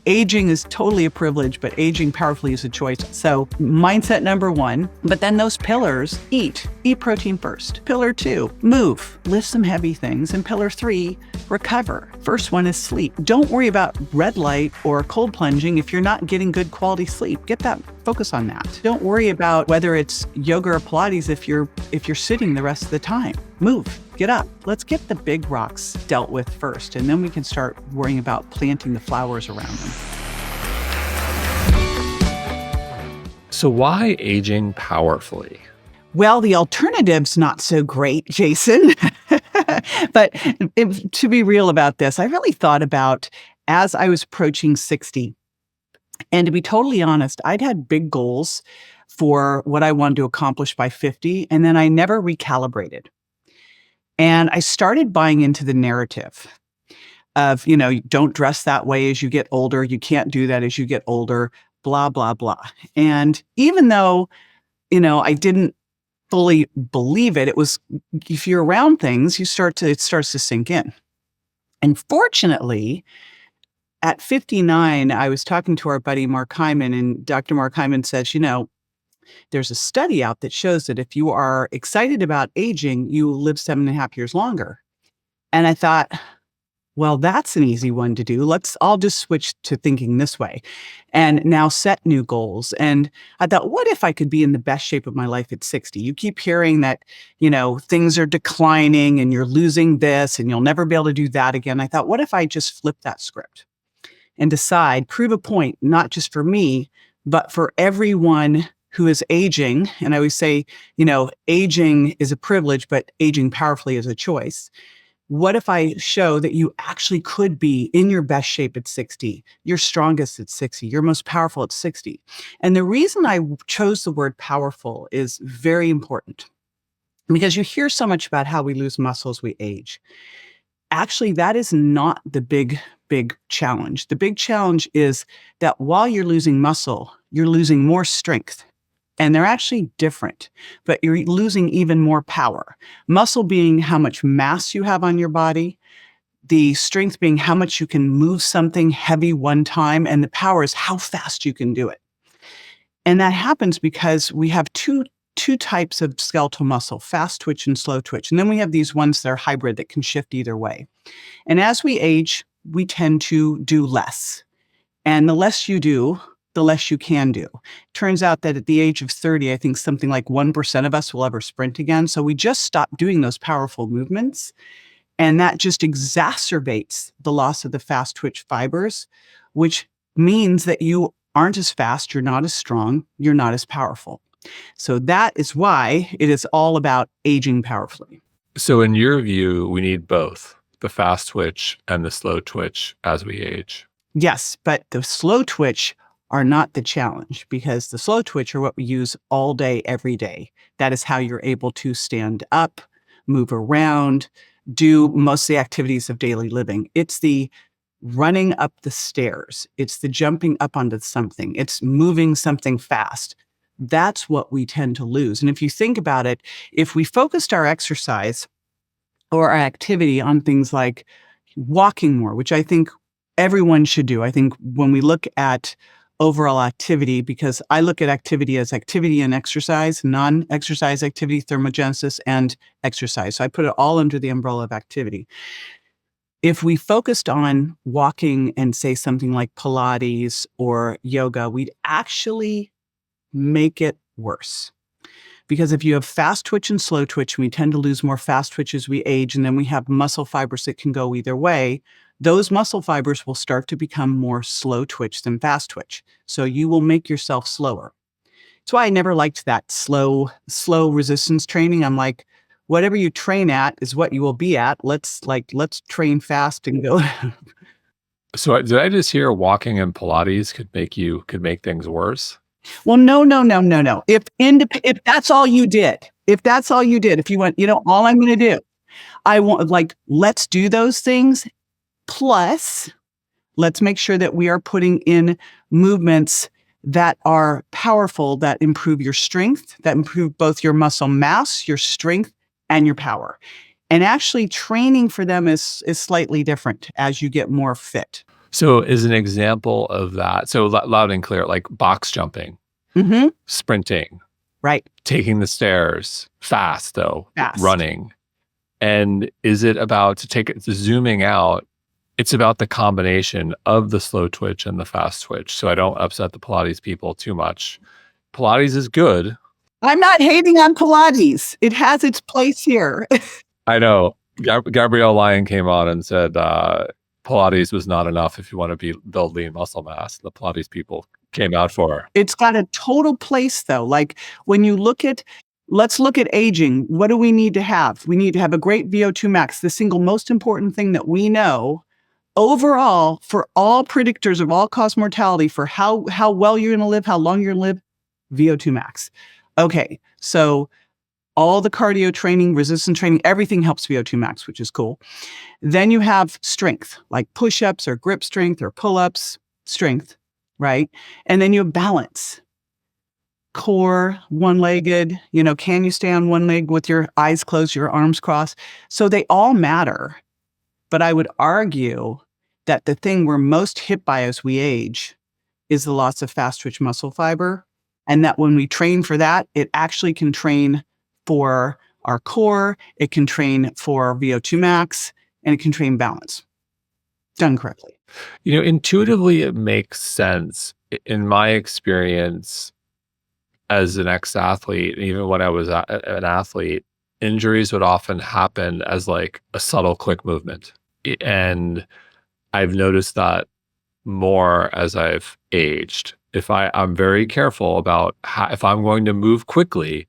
aging is totally a privilege, but aging powerfully is a choice. So mindset number 1, but then those pillars: eat protein first. Pillar 2, move, lift some heavy things. And pillar 3, recover. First one is sleep. Don't worry about red light or cold plunging if you're not getting good quality sleep. Focus on that. Don't worry about whether it's yoga or Pilates if you're sitting the rest of the time. Move, get up. Let's get the big rocks dealt with first, and then we can start worrying about planting the flowers around them. So why aging powerfully? Well, the alternative's not so great, Jason. But to be real about this, I really thought about as I was approaching 60. And to be totally honest, I'd had big goals for what I wanted to accomplish by 50, and then I never recalibrated. And I started buying into the narrative of, you don't dress that way as you get older. You can't do that as you get older, blah, blah, blah. And even though, I didn't fully believe it, it was, if you're around things, it starts to sink in. And fortunately, at 59, I was talking to our buddy Mark Hyman, and Dr. Mark Hyman says, there's a study out that shows that if you are excited about aging, you live 7.5 years longer. And I thought, well, that's an easy one to do. I'll just switch to thinking this way and now set new goals. And I thought, what if I could be in the best shape of my life at 60? You keep hearing that, things are declining and you're losing this and you'll never be able to do that again. I thought, what if I just flip that script and prove a point, not just for me, but for everyone who is aging. And I always say, aging is a privilege, but aging powerfully is a choice. What if I show that you actually could be in your best shape at 60, your strongest at 60, your most powerful at 60? And the reason I chose the word powerful is very important, because you hear so much about how we lose muscle as we age. Actually, that is not the big challenge. The big challenge is that while you're losing muscle, you're losing more strength. And they're actually different, but you're losing even more power. Muscle being how much mass you have on your body, the strength being how much you can move something heavy one time, and the power is how fast you can do it. And that happens because we have two types of skeletal muscle: fast twitch and slow twitch. And then we have these ones that are hybrid that can shift either way. And as we age, we tend to do less. And the less you do, the less you can do. Turns out that at the age of 30, I think something like 1% of us will ever sprint again. So we just stop doing those powerful movements. And that just exacerbates the loss of the fast twitch fibers, which means that you aren't as fast, you're not as strong, you're not as powerful. So that is why it is all about aging powerfully. So in your view, we need both the fast twitch and the slow twitch as we age. Yes, but the slow twitch are not the challenge, because the slow twitch are what we use all day, every day. That is how you're able to stand up, move around, do most of the activities of daily living. It's the running up the stairs. It's the jumping up onto something. It's moving something fast. That's what we tend to lose. And if you think about it, if we focused our exercise or our activity on things like walking more, which I think everyone should do. I think when we look at overall activity, because I look at activity as activity and exercise, non-exercise activity, thermogenesis, and exercise. So I put it all under the umbrella of activity. If we focused on walking and say something like Pilates or yoga, we'd actually make it worse. Because if you have fast twitch and slow twitch, we tend to lose more fast twitch as we age, and then we have muscle fibers that can go either way. Those muscle fibers will start to become more slow twitch than fast twitch. So you will make yourself slower. That's why I never liked that slow resistance training. I'm like, whatever you train at is what you will be at. Let's train fast and go. So did I just hear walking and Pilates could make things worse? Well, no. If that's all you did, if you went, all I'm going to do, I want, let's do those things. Plus, let's make sure that we are putting in movements that are powerful, that improve your strength, that improve both your muscle mass, your strength, and your power. And actually training for them is slightly different as you get more fit. So, is an example of that, so loud and clear, like box jumping, Hmm. sprinting, Right. taking the stairs, fast though, Fast. running. And is it about to take it zooming out, it's about the combination of the slow twitch and the fast twitch. So I don't upset the Pilates people too much. Pilates is good. I'm not hating on Pilates. It has its place here. I know. Gabrielle Lyon came on and said Pilates was not enough if you want to build lean muscle mass. The Pilates people came out for her. It's got a total place though. Like when you look at, let's look at aging. What do we need to have? We need to have a great VO2 max, the single most important thing that we know overall for all predictors of all-cause mortality for how well you're going to live, how long you're going to live, VO2 max. Okay, so all the cardio training, resistance training, everything helps VO2 max, which is cool. Then you have strength, like push-ups or grip strength or pull-ups, strength, right? And then you have balance, core, one-legged, can you stay on one leg with your eyes closed, your arms crossed? So they all matter. But I would argue that the thing we're most hit by as we age is the loss of fast twitch muscle fiber. And that when we train for that, it actually can train for our core, it can train for VO2 max, and it can train balance done correctly. Intuitively, it makes sense. In my experience as an ex-athlete, even when I was an athlete, injuries would often happen as like a subtle click movement. And I've noticed that more as I've aged. I'm very careful about if I'm going to move quickly,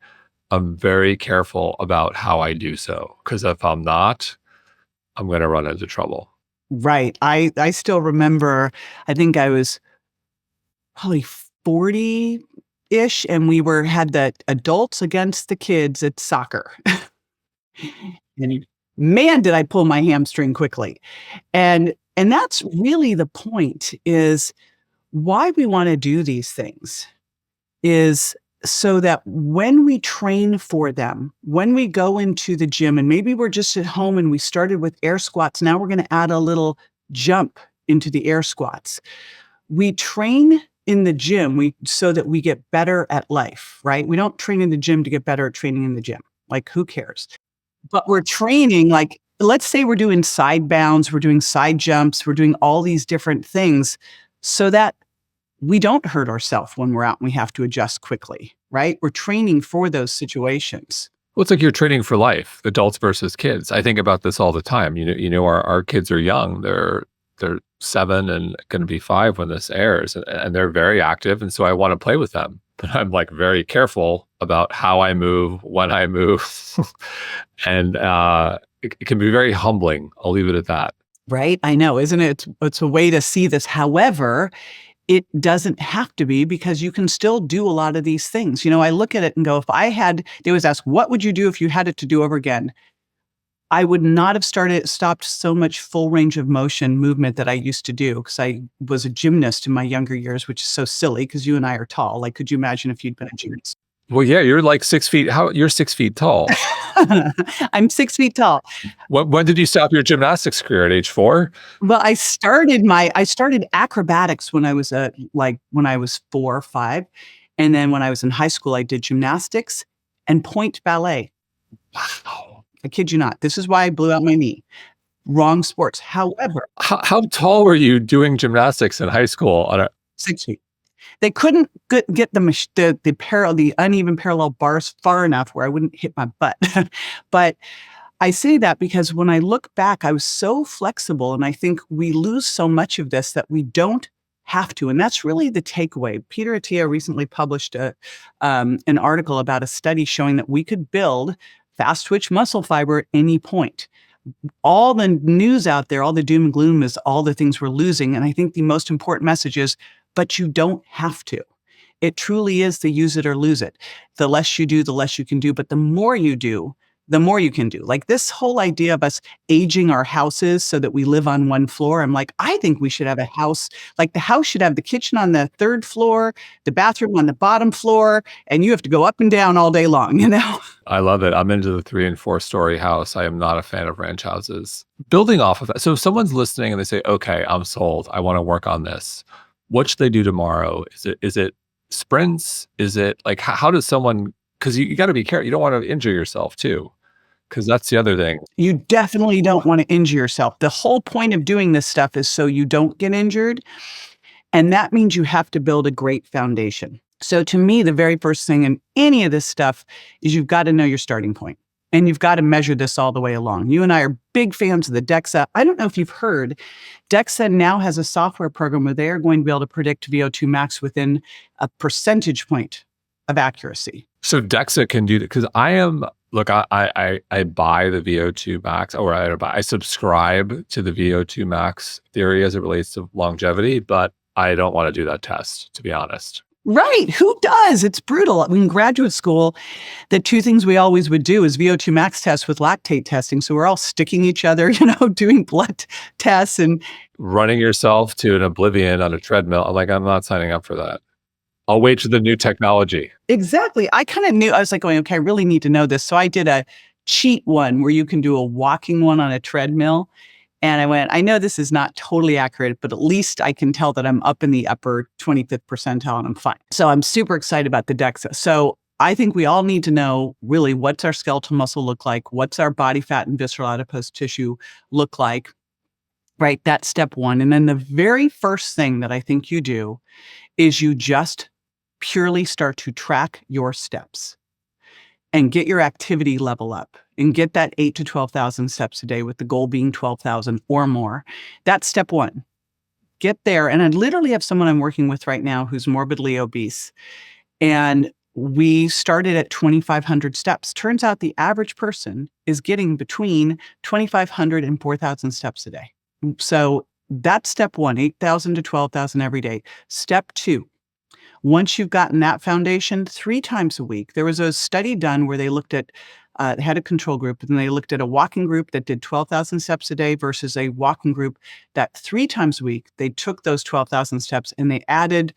I'm very careful about how I do so. Because if I'm not, I'm going to run into trouble. Right. I still remember, I think I was probably 40-ish, and we had the adults against the kids at soccer. And man, did I pull my hamstring quickly. And that's really the point, is why we want to do these things is so that when we train for them, when we go into the gym, and maybe we're just at home and we started with air squats, now we're going to add a little jump into the air squats. We train in the gym so that we get better at life, right? We don't train in the gym to get better at training in the gym. Like, who cares? But we're training, like, let's say we're doing side bounds, we're doing side jumps, we're doing all these different things so that we don't hurt ourselves when we're out and we have to adjust quickly, right? We're training for those situations. Well, it's like you're training for life, adults versus kids. I think about this all the time. Our kids are young. They're 7 and going to be 5 when this airs, and they're very active. And so I want to play with them, but I'm like very careful about how I move, when I move. And it can be very humbling. I'll leave it at that. Right? I know, isn't it? It's a way to see this. However, it doesn't have to be, because you can still do a lot of these things. I look at it and go, they always ask, what would you do if you had it to do over again? I would not have stopped so much full range of motion movement that I used to do, because I was a gymnast in my younger years, which is so silly because you and I are tall. Like, could you imagine if you'd been a gymnast? Well, yeah, you're like 6 feet. You're 6 feet tall. I'm 6 feet tall. When did you stop your gymnastics career? At age 4? Well, I started acrobatics when I was when I was 4 or 5. And then when I was in high school, I did gymnastics and point ballet. Wow. I kid you not. This is why I blew out my knee. Wrong sports. However, how tall were you doing gymnastics in high school? 6 feet. They couldn't get the uneven parallel bars far enough where I wouldn't hit my butt. But I say that because when I look back, I was so flexible, and I think we lose so much of this that we don't have to. And that's really the takeaway. Peter Attia recently published an article about a study showing that we could build fast twitch muscle fiber at any point. All the news out there, all the doom and gloom is all the things we're losing. And I think the most important message is, but you don't have to. It truly is the use it or lose it. The less you do, the less you can do. But the more you do, the more you can do. Like this whole idea of us aging our houses so that we live on one floor. I'm like, I think we should have a house, like the house should have the kitchen on the 3rd floor, the bathroom on the bottom floor, and you have to go up and down all day long, I love it. I'm into the 3 and 4-story house. I am not a fan of ranch houses. Building off of that, so if someone's listening and they say, "Okay, I'm sold. I wanna work on this." What should they do tomorrow? Is it sprints? Is it like, how does someone, 'cause you gotta be careful. You don't wanna injure yourself too, 'cause that's the other thing. You definitely don't want to injure yourself. The whole point of doing this stuff is so you don't get injured. And that means you have to build a great foundation. So to me, the very first thing in any of this stuff is you've got to know your starting point. And you've got to measure this all the way along. You and I are big fans of the DEXA. I don't know if you've heard, DEXA now has a software program where they are going to be able to predict VO2 max within a percentage point of accuracy. So DEXA can do that, 'cause I am, look, I buy the VO2 max, or I subscribe to the VO2 max theory as it relates to longevity, but I don't wanna do that test, to be honest. Right. Who does? It's brutal. In graduate school, the two things we always would do is VO2 max tests with lactate testing. So we're all sticking each other, doing blood tests and Running yourself to an oblivion on a treadmill, I'm like, "I'm not signing up for that. I'll wait for the new technology." exactly. I kind of knew, I was like going, okay, I really need to know this. So I did a cheat one where you can do a walking one on a treadmill. And I went, I know this is not totally accurate, but at least I can tell that I'm up in the upper 25th percentile and I'm fine. So I'm super excited about the DEXA. So I think we all need to know really what's our skeletal muscle look like? What's our body fat and visceral adipose tissue look like? Right? That's step one. And then the very first thing that I think you do is you just purely start to track your steps and get your activity level up and get that 8 to 12,000 steps a day, with the goal being 12,000 or more. That's step one. Get there. And I literally have someone I'm working with right now who's morbidly obese. And we started at 2,500 steps. Turns out the average person is getting between 2,500 and 4,000 steps a day. So that's step one, 8,000 to 12,000 every day. Step two, once you've gotten that foundation, 3 times a week, there was a study done where they looked at, they had a control group, and they looked at a walking group that did 12,000 steps a day versus a walking group that 3 times a week, they took those 12,000 steps and they added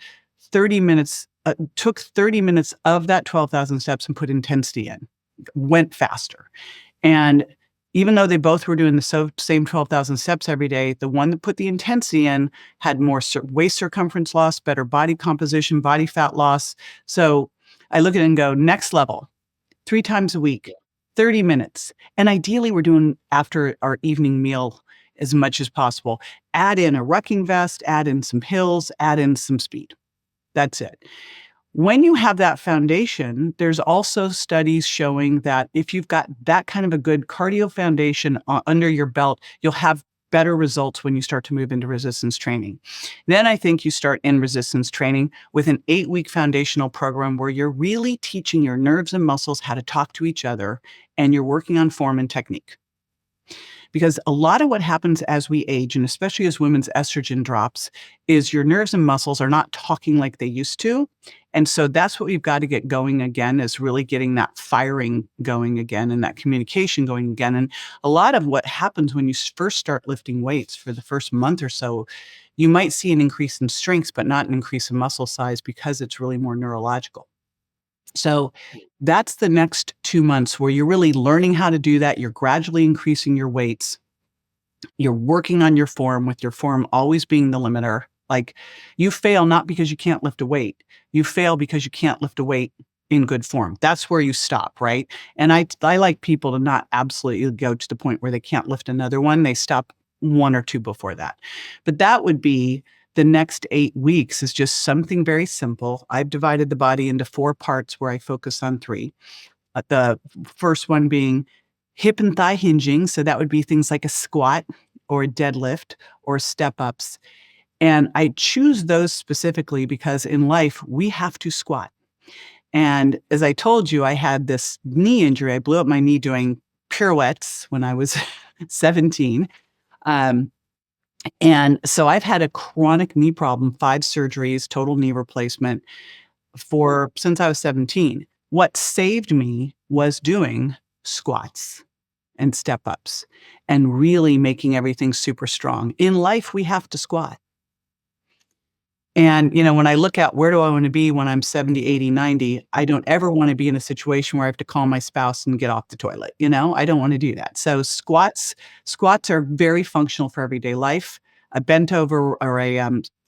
30 minutes, took 30 minutes of that 12,000 steps and put intensity in, went faster. And even though they both were doing the same 12,000 steps every day, the one that put the intensity in had more waist circumference loss, better body composition, body fat loss. So I look at it and go, next level, 3 times a week, 30 minutes. And ideally, we're doing after our evening meal as much as possible. Add in a rucking vest, add in some hills, add in some speed. That's it. When you have that foundation, there's also studies showing that if you've got that kind of a good cardio foundation under your belt, you'll have better results when you start to move into resistance training. Then I think you start in resistance training with an 8-week foundational program where you're really teaching your nerves and muscles how to talk to each other, and you're working on form and technique. Because a lot of what happens as we age, and especially as women's estrogen drops, is your nerves and muscles are not talking like they used to. And so that's what we've got to get going again, is really getting that firing going again and that communication going again. And a lot of what happens when you first start lifting weights for the first month or so, you might see an increase in strength, but not an increase in muscle size, because it's really more neurological. So that's the next 2 months where you're really learning how to do that. You're gradually increasing your weights. You're working on your form, with your form always being the limiter. Like, you fail not because you can't lift a weight. You fail because you can't lift a weight in good form. That's where you stop, right? And I like people to not absolutely go to the point where they can't lift another one. They stop 1 or 2 before that. But that would be the next 8 weeks, is just something very simple. I've divided the body into 4 parts where I focus on 3. The first one being hip and thigh hinging. So that would be things like a squat or a deadlift or step ups. And I choose those specifically because in life, we have to squat. And as I told you, I had this knee injury. I blew up my knee doing pirouettes when I was 17. And so I've had a chronic knee problem, 5 surgeries, total knee replacement since I was 17. What saved me was doing squats and step ups and really making everything super strong. In life, we have to squat. And, when I look at where do I want to be when I'm 70, 80, 90, I don't ever want to be in a situation where I have to call my spouse and get off the toilet. I don't want to do that. So squats are very functional for everyday life. A bent over or a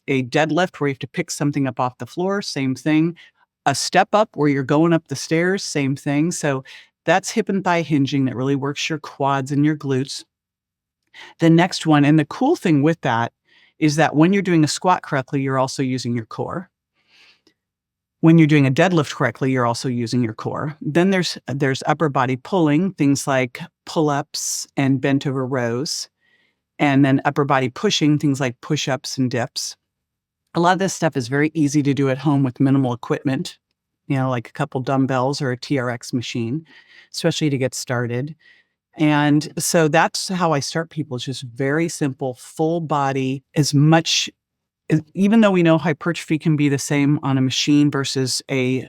deadlift where you have to pick something up off the floor, same thing. A step up where you're going up the stairs, same thing. So that's hip and thigh hinging that really works your quads and your glutes. The next one, and the cool thing with that is that when you're doing a squat correctly, you're also using your core. When you're doing a deadlift correctly, you're also using your core. Then there's upper body pulling, things like pull-ups and bent over rows, and then upper body pushing, things like push-ups and dips. A lot of this stuff is very easy to do at home with minimal equipment, like a couple dumbbells or a TRX machine, especially to get started. And so that's how I start people. It's just very simple, full body, even though we know hypertrophy can be the same on a machine versus a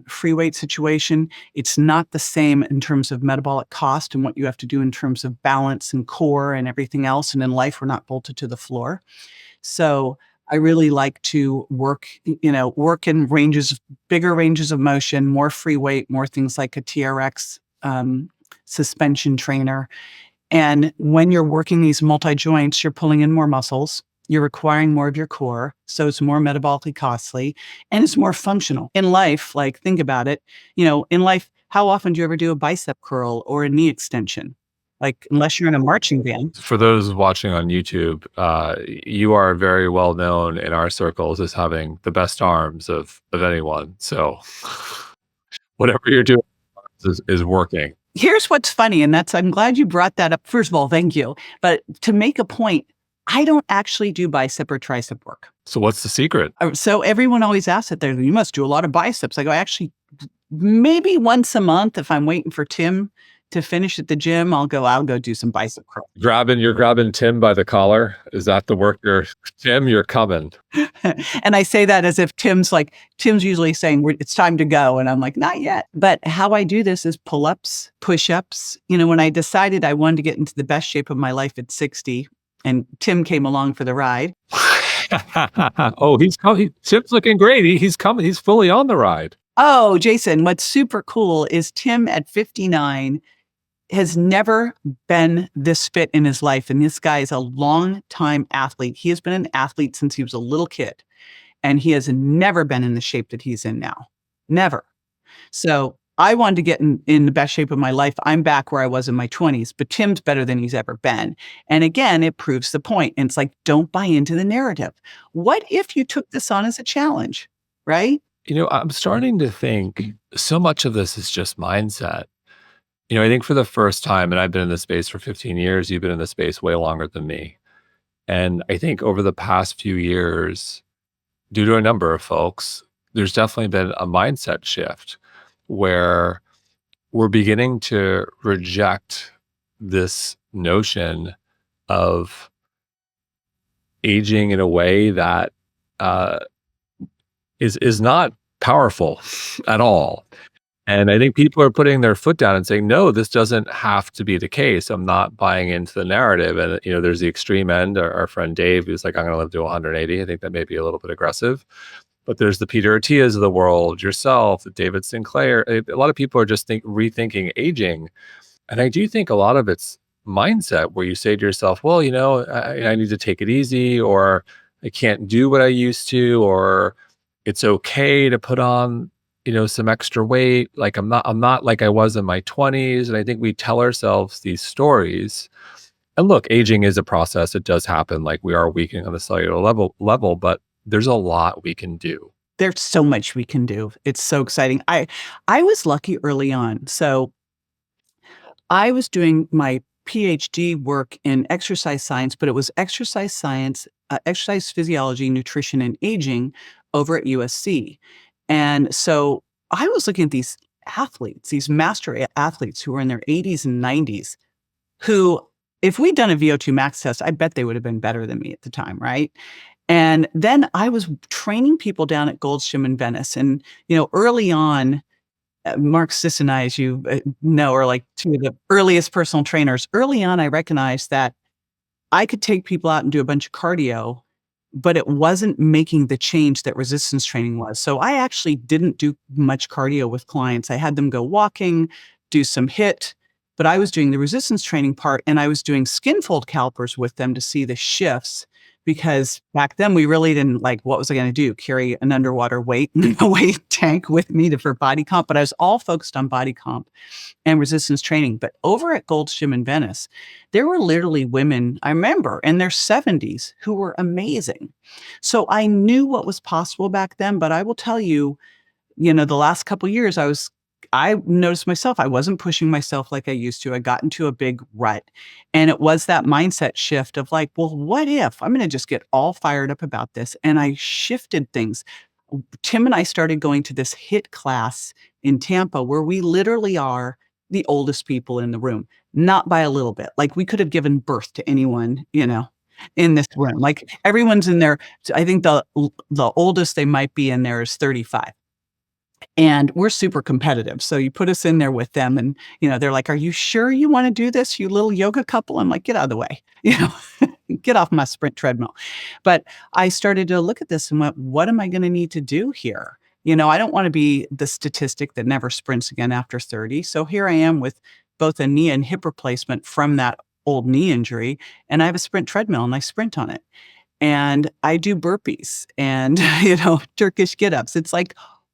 free weight situation, it's not the same in terms of metabolic cost and what you have to do in terms of balance and core and everything else. And in life, we're not bolted to the floor. So I really like to work in bigger ranges of motion, more free weight, more things like a TRX suspension trainer. And when you're working these multi-joints, you're pulling in more muscles, you're requiring more of your core, so it's more metabolically costly, and it's more functional. In life, like, think about it, in life, how often do you ever do a bicep curl or a knee extension? Like, unless you're in a marching band. For those watching on YouTube, you are very well known in our circles as having the best arms of anyone. So whatever you're doing is working. Here's what's funny, and I'm glad you brought that up. First of all, thank you. But to make a point, I don't actually do bicep or tricep work. So what's the secret? So everyone always asks it there, you must do a lot of biceps. I go, actually, maybe once a month if I'm waiting for Tim to finish at the gym, I'll go do some bicep curls. You're grabbing Tim by the collar. Is that the work Tim, you're coming. And I say that as if Tim's usually saying it's time to go. And I'm like, not yet. But how I do this is pull-ups, push-ups. When I decided I wanted to get into the best shape of my life at 60, and Tim came along for the ride. Oh, he's coming. Tim's looking great. He's coming. He's fully on the ride. Oh, Jason, what's super cool is Tim at 59 has never been this fit in his life. And this guy is a long-time athlete. He has been an athlete since he was a little kid. And he has never been in the shape that he's in now. Never. So I wanted to get in the best shape of my life. I'm back where I was in my 20s, but Tim's better than he's ever been. And again, it proves the point. And it's like, don't buy into the narrative. What if you took this on as a challenge, right? I'm starting to think so much of this is just mindset. I think for the first time, and I've been in this space for 15 years, you've been in this space way longer than me. And I think over the past few years, due to a number of folks, there's definitely been a mindset shift where we're beginning to reject this notion of aging in a way that is not powerful at all. And I think people are putting their foot down and saying, no, this doesn't have to be the case. I'm not buying into the narrative. And, there's the extreme end. Our friend Dave, who's like, I'm going to live to 180. I think that may be a little bit aggressive. But there's the Peter Attias of the world, yourself, David Sinclair. A lot of people are just rethinking aging. And I do think a lot of it's mindset where you say to yourself, well, I need to take it easy, or I can't do what I used to, or it's okay to put on some extra weight. Like I'm not like I was in my 20s. And I think we tell ourselves these stories. And look, aging is a process. It does happen. Like, we are weakening on the cellular level, but there's a lot we can do. There's so much we can do. It's so exciting. I was lucky early on. So I was doing my PhD work in exercise science, but it was exercise science, exercise physiology, nutrition, and aging over at USC. And so I was looking at these athletes, these master athletes who were in their 80s and 90s, who, if we'd done a VO2 max test, I bet they would have been better than me at the time, right? And then I was training people down at Gold's Gym in Venice. And, early on, Mark Sis and I, as you know, are like two of the earliest personal trainers. Early on, I recognized that I could take people out and do a bunch of cardio but it wasn't making the change that resistance training was. So I actually didn't do much cardio with clients. I had them go walking, do some HIIT, but I was doing the resistance training part, and I was doing skin fold calipers with them to see the shifts, because back then we really didn't, like, what was I going to do? Carry an underwater weight a weight tank with me for body comp, but I was all focused on body comp and resistance training. But over at Gold's Gym in Venice, there were literally women, I remember, in their 70s who were amazing. So I knew what was possible back then, but I will tell you, the last couple years I noticed myself, I wasn't pushing myself like I used to. I got into a big rut. And it was that mindset shift of like, well, what if I'm going to just get all fired up about this? And I shifted things. Tim and I started going to this HIIT class in Tampa where we literally are the oldest people in the room, not by a little bit. Like we could have given birth to anyone, in this room. Like everyone's in there. I think the oldest they might be in there is 35. And we're super competitive. So you put us in there with them and, they're like, "Are you sure you wanna do this, you little yoga couple?" I'm like, "Get out of the way." You know, "Get off my sprint treadmill." But I started to look at this and went, "What am I gonna need to do here?" I don't wanna be the statistic that never sprints again after 30. So here I am with both a knee and hip replacement from that old knee injury, and I have a sprint treadmill and I sprint on it. And I do burpees and, Turkish get-ups. It's like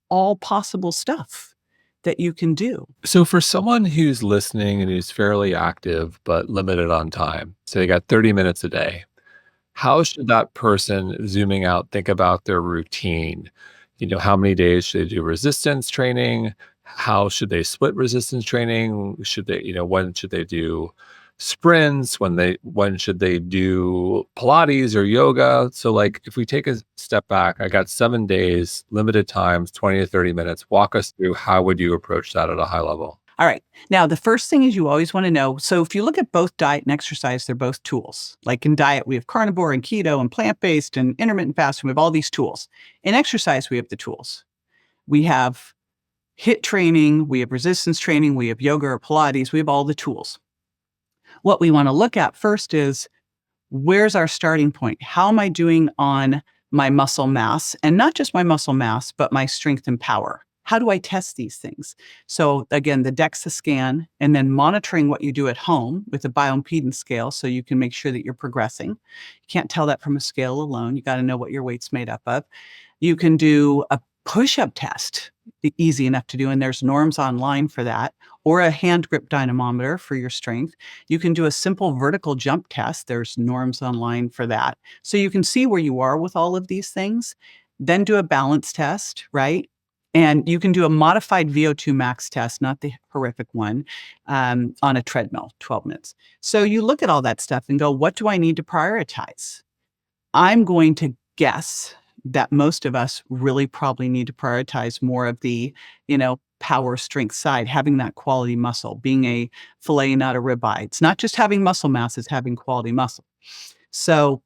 all possible stuff that you can do. So for someone who's listening and who's fairly active but limited on time, so they got 30 minutes a day, how should that person zooming out think about their routine? How many days should they do resistance training? How should they split resistance training? Should they, when should they do sprints? When should they do Pilates or yoga? So like if we take a step back, I got 7 days, limited times, 20 to 30 minutes. Walk us through how would you approach that at a high level? All right. Now, the first thing is you always want to know. So, if you look at both diet and exercise, they're both tools. Like in diet, we have carnivore and keto and plant based and intermittent fasting. We have all these tools. In exercise, we have the tools. We have HIIT training, we have resistance training, we have yoga or Pilates, we have all the tools. What we want to look at first is, where's our starting point? How am I doing on my muscle mass? And not just my muscle mass, but my strength and power. How do I test these things? So again, the DEXA scan, and then monitoring what you do at home with a bioimpedance scale so you can make sure that you're progressing. You can't tell that from a scale alone. You got to know what your weight's made up of. You can do a push-up test, easy enough to do, and there's norms online for that, or a hand grip dynamometer for your strength. You can do a simple vertical jump test. There's norms online for that. So you can see where you are with all of these things. Then do a balance test, right? And you can do a modified VO2 max test, not the horrific one, on a treadmill, 12 minutes. So you look at all that stuff and go, what do I need to prioritize? I'm going to guess that most of us really probably need to prioritize more of the, power strength side, having that quality muscle, being a filet, not a ribeye. It's not just having muscle mass, it's having quality muscle. So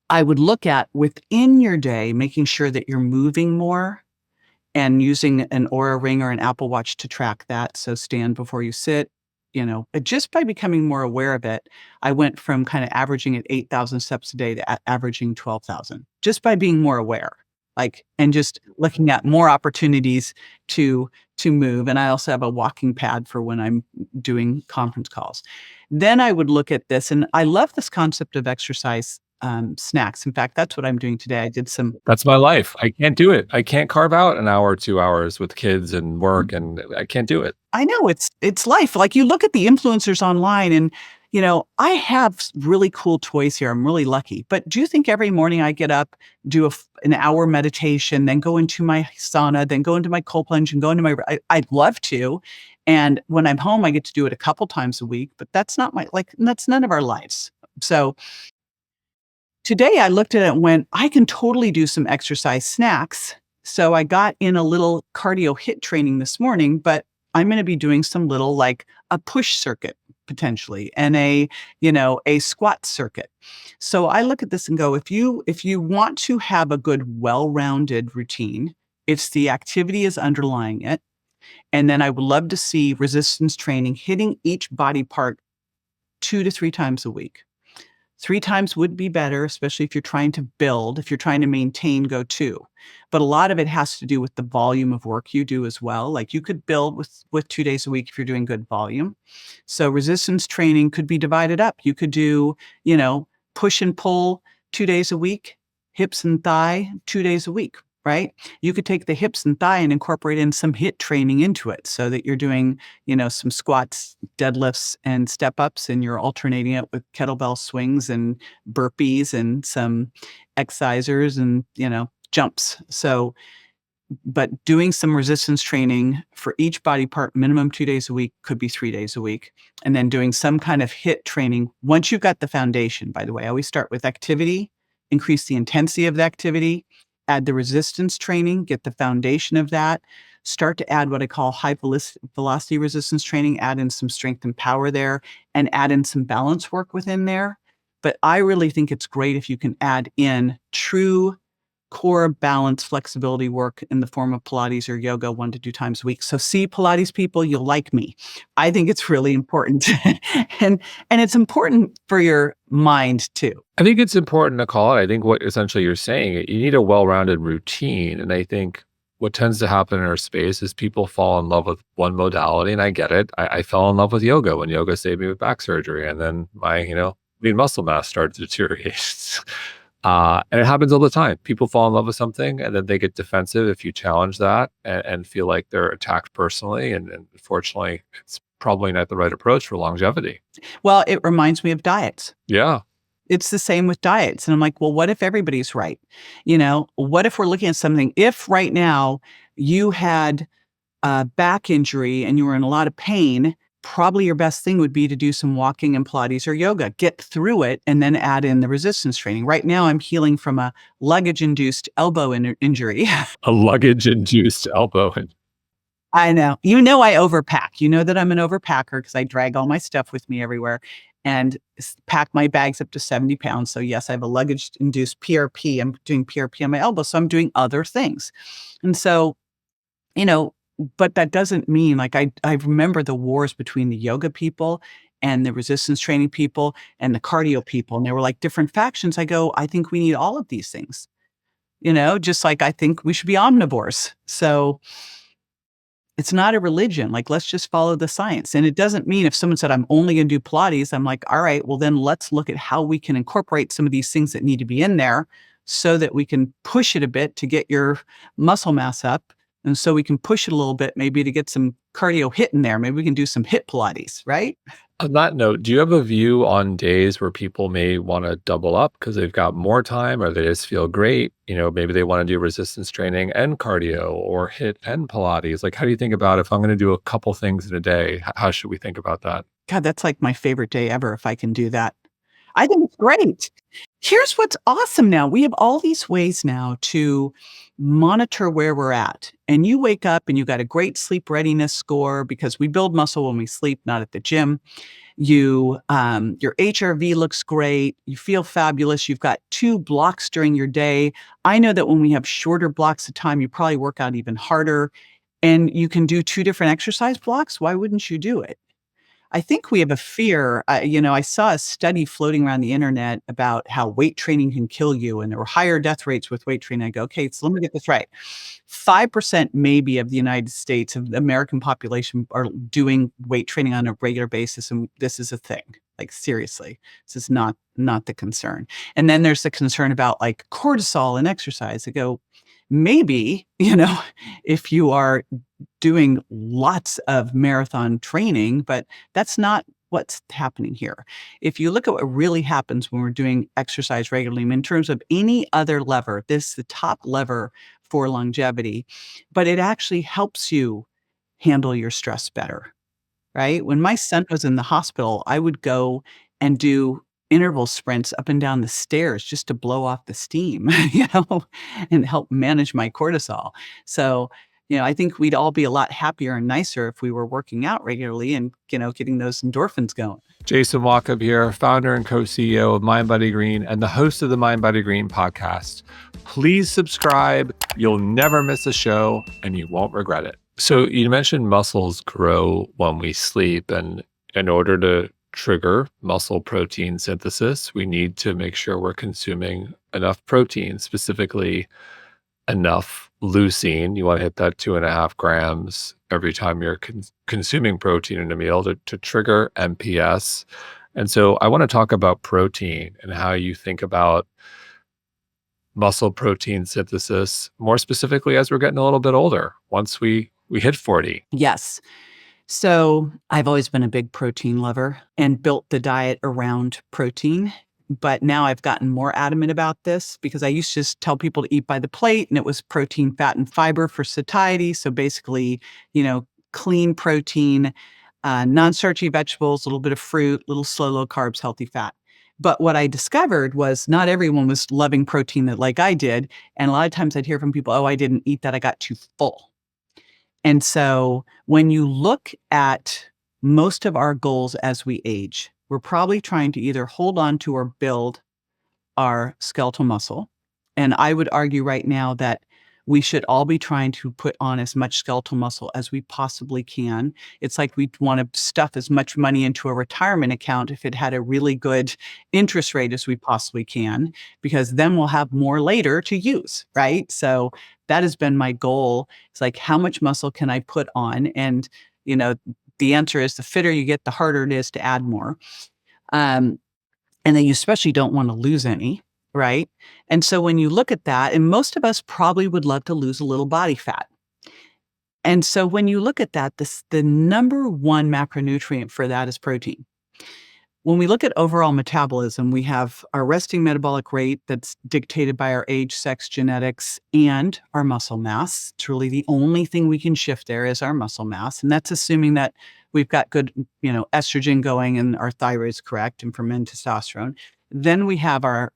I would look at within your day, making sure that you're moving more and using an Oura Ring or an Apple Watch to track that. So stand before you sit, just by becoming more aware of it, I went from kind of averaging at 8,000 steps a day to averaging 12,000, just by being more aware, and just looking at more opportunities to move. And I also have a walking pad for when I'm doing conference calls. Then I would look at this, and I love this concept of exercise snacks. In fact, that's what I'm doing today. I did some. That's my life. I can't do it. I can't carve out an hour or 2 hours with kids and work, and I can't do it. I know it's life. Like you look at the influencers online and, I have really cool toys here. I'm really lucky. But do you think every morning I get up, do an hour meditation, then go into my sauna, then go into my cold plunge and go into I'd love to. And when I'm home, I get to do it a couple times a week, but that's not that's none of our lives. So today I looked at it and went, I can totally do some exercise snacks. So I got in a little cardio HIIT training this morning, but I'm going to be doing some little, like a push circuit potentially and a squat circuit. So I look at this and go, if you want to have a good, well-rounded routine, it's the activity is underlying it. And then I would love to see resistance training hitting each body part 2 to 3 times a week. 3 times would be better, especially if you're trying to build. If you're trying to maintain, go 2. But a lot of it has to do with the volume of work you do as well. Like, you could build with 2 days a week if you're doing good volume. So resistance training could be divided up. You could do, push and pull 2 days a week, hips and thigh 2 days a week, right? You could take the hips and thigh and incorporate in some HIIT training into it so that you're doing, some squats, deadlifts, and step ups, and you're alternating it with kettlebell swings and burpees and some excisors and, jumps. So, but doing some resistance training for each body part, minimum 2 days a week, could be 3 days a week. And then doing some kind of HIIT training. Once you've got the foundation, by the way, I always start with activity, increase the intensity of the activity, add the resistance training, get the foundation of that, start to add what I call high velocity resistance training, add in some strength and power there, and add in some balance work within there. But I really think it's great if you can add in true core balance flexibility work in the form of Pilates or yoga 1 to 2 times a week. So see, Pilates people, you'll like me. I think it's really important. and it's important for your mind too. I think it's important to call it. I think what essentially you're saying, you need a well-rounded routine. And I think what tends to happen in our space is people fall in love with one modality. And I get it. I fell in love with yoga when yoga saved me with back surgery. And then my, lean muscle mass started to deteriorate. And it happens all the time. People fall in love with something and then they get defensive if you challenge that and feel like they're attacked personally. And unfortunately, it's probably not the right approach for longevity. Well, it reminds me of diets. Yeah. It's the same with diets. And I'm like, well, what if everybody's right? What if we're looking at something, if right now you had a back injury and you were in a lot of pain, probably your best thing would be to do some walking and Pilates or yoga, get through it, and then add in the resistance training. Right now, I'm healing from a luggage-induced elbow injury. A luggage-induced elbow. I know. I overpack. You know that I'm an overpacker because I drag all my stuff with me everywhere and pack my bags up to 70 pounds. So yes, I have a luggage-induced PRP. I'm doing PRP on my elbow. So I'm doing other things. And so, but that doesn't mean, like, I remember the wars between the yoga people and the resistance training people and the cardio people. And they were like different factions. I go, I think we need all of these things, just like I think we should be omnivores. So it's not a religion. Like, let's just follow the science. And it doesn't mean if someone said, I'm only going to do Pilates, I'm like, all right, well, then let's look at how we can incorporate some of these things that need to be in there so that we can push it a bit to get your muscle mass up. And so we can push it a little bit, maybe to get some cardio HIIT in there. Maybe we can do some HIIT Pilates, right? On that note, do you have a view on days where people may want to double up because they've got more time or they just feel great? Maybe they want to do resistance training and cardio or HIIT and Pilates. Like, how do you think about if I'm going to do a couple things in a day? How should we think about that? God, that's like my favorite day ever if I can do that. I think it's great. Here's what's awesome now. We have all these ways now to monitor where we're at. And you wake up and you got a great sleep readiness score because we build muscle when we sleep, not at the gym. Your HRV looks great. You feel fabulous. You've got 2 blocks during your day. I know that when we have shorter blocks of time, you probably work out even harder. And you can do 2 different exercise blocks. Why wouldn't you do it? I think we have a fear. I saw a study floating around the internet about how weight training can kill you, and there were higher death rates with weight training. I go, okay, so let me get this right. 5% maybe of the United States, of the American population, are doing weight training on a regular basis, and this is a thing. Like, seriously, this is not the concern. And then there's the concern about like cortisol and exercise. I go, maybe, if you are doing lots of marathon training, but that's not what's happening here. If you look at what really happens when we're doing exercise regularly, in terms of any other lever, this is the top lever for longevity, but it actually helps you handle your stress better, right? When my son was in the hospital, I would go and do interval sprints up and down the stairs just to blow off the steam, and help manage my cortisol. So, I think we'd all be a lot happier and nicer if we were working out regularly and, getting those endorphins going. Jason Walkup here, founder and co-CEO of mindbodygreen and the host of the mindbodygreen podcast. Please subscribe. You'll never miss a show and you won't regret it. So you mentioned muscles grow when we sleep, and in order to trigger muscle protein synthesis, we need to make sure we're consuming enough protein, specifically enough leucine. You want to hit that 2.5 grams every time you're consuming protein in a meal to trigger MPS. And so I want to talk about protein and how you think about muscle protein synthesis, more specifically as we're getting a little bit older, once we hit 40. Yes. So I've always been a big protein lover and built the diet around protein. But now I've gotten more adamant about this because I used to just tell people to eat by the plate and it was protein, fat, and fiber for satiety. So basically, clean protein, non-starchy vegetables, a little bit of fruit, little slow, low carbs, healthy fat. But what I discovered was not everyone was loving protein like I did. And a lot of times I'd hear from people, oh, I didn't eat that. I got too full. And so when you look at most of our goals as we age, we're probably trying to either hold on to or build our skeletal muscle. And I would argue right now that we should all be trying to put on as much skeletal muscle as we possibly can. It's like we want to stuff as much money into a retirement account if it had a really good interest rate as we possibly can, because then we'll have more later to use, right? So that has been my goal. It's like, how much muscle can I put on? And, the answer is the fitter you get, the harder it is to add more. And then you especially don't want to lose any, right? And so when you look at that, and most of us probably would love to lose a little body fat. And so when you look at that, the number one macronutrient for that is protein. When we look at overall metabolism, we have our resting metabolic rate that's dictated by our age, sex, genetics, and our muscle mass. It's really the only thing we can shift there is our muscle mass. And that's assuming that we've got good, estrogen going and our thyroid is correct, and for men, testosterone. Then we have our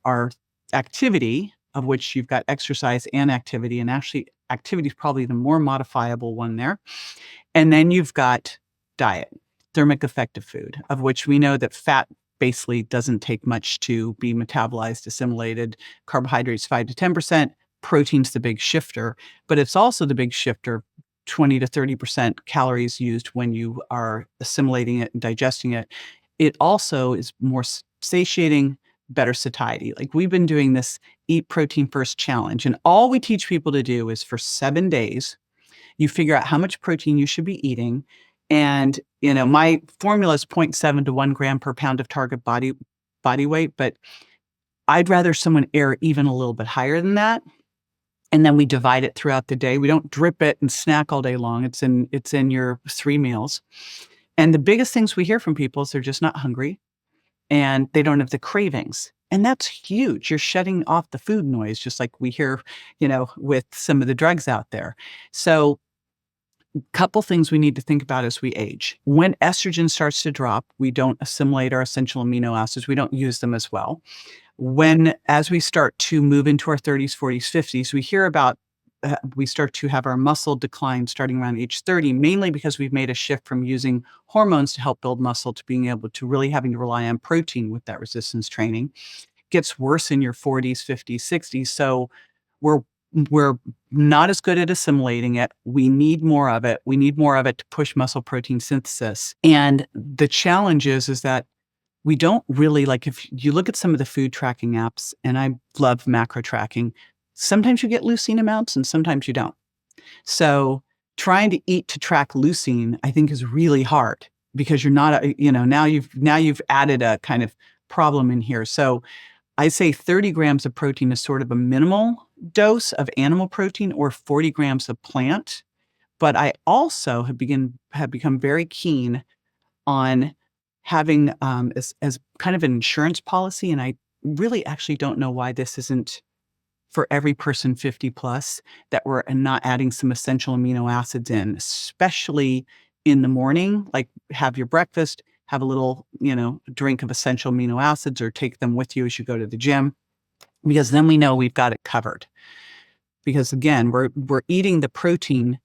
activity, of which you've got exercise and activity. And actually, activity is probably the more modifiable one there. And then you've got diet, thermic effective food, of which we know that fat basically doesn't take much to be metabolized, assimilated. Carbohydrates, 5 to 10%. Protein's the big shifter, but it's also the big shifter, 20 to 30% calories used when you are assimilating it and digesting it. It also is more satiating, better satiety. Like, we've been doing this Eat Protein First challenge, and all we teach people to do is for 7 days, you figure out how much protein you should be eating. And, my formula is 0.7 to 1 gram per pound of target body weight, but I'd rather someone err even a little bit higher than that. And then we divide it throughout the day. We don't drip it and snack all day long. It's in your 3 meals. And the biggest things we hear from people is they're just not hungry and they don't have the cravings. And that's huge. You're shutting off the food noise, just like we hear, with some of the drugs out there. So couple things we need to think about as we age. When estrogen starts to drop, we don't assimilate our essential amino acids. We don't use them as well. As we start to move into our 30s, 40s, 50s, we hear about we start to have our muscle decline starting around age 30, mainly because we've made a shift from using hormones to help build muscle to being able to really having to rely on protein with that resistance training. Gets worse in your 40s, 50s, 60s. So we're not as good at assimilating it. We need more of it. We need more of it to push muscle protein synthesis. And the challenge is that we don't really, like, if you look at some of the food tracking apps, and I love macro tracking, sometimes you get leucine amounts and sometimes you don't. So trying to eat to track leucine, I think, is really hard because you're not, now you've added a kind of problem in here. So I say 30 grams of protein is sort of a minimal dose of animal protein, or 40 grams of plant. But I also have become very keen on having as kind of an insurance policy. And I really actually don't know why this isn't for every person 50 plus, that we're not adding some essential amino acids in, especially in the morning. Like, have your breakfast, have a little, drink of essential amino acids, or take them with you as you go to the gym, because then we know we've got it covered. Because again, we're eating the protein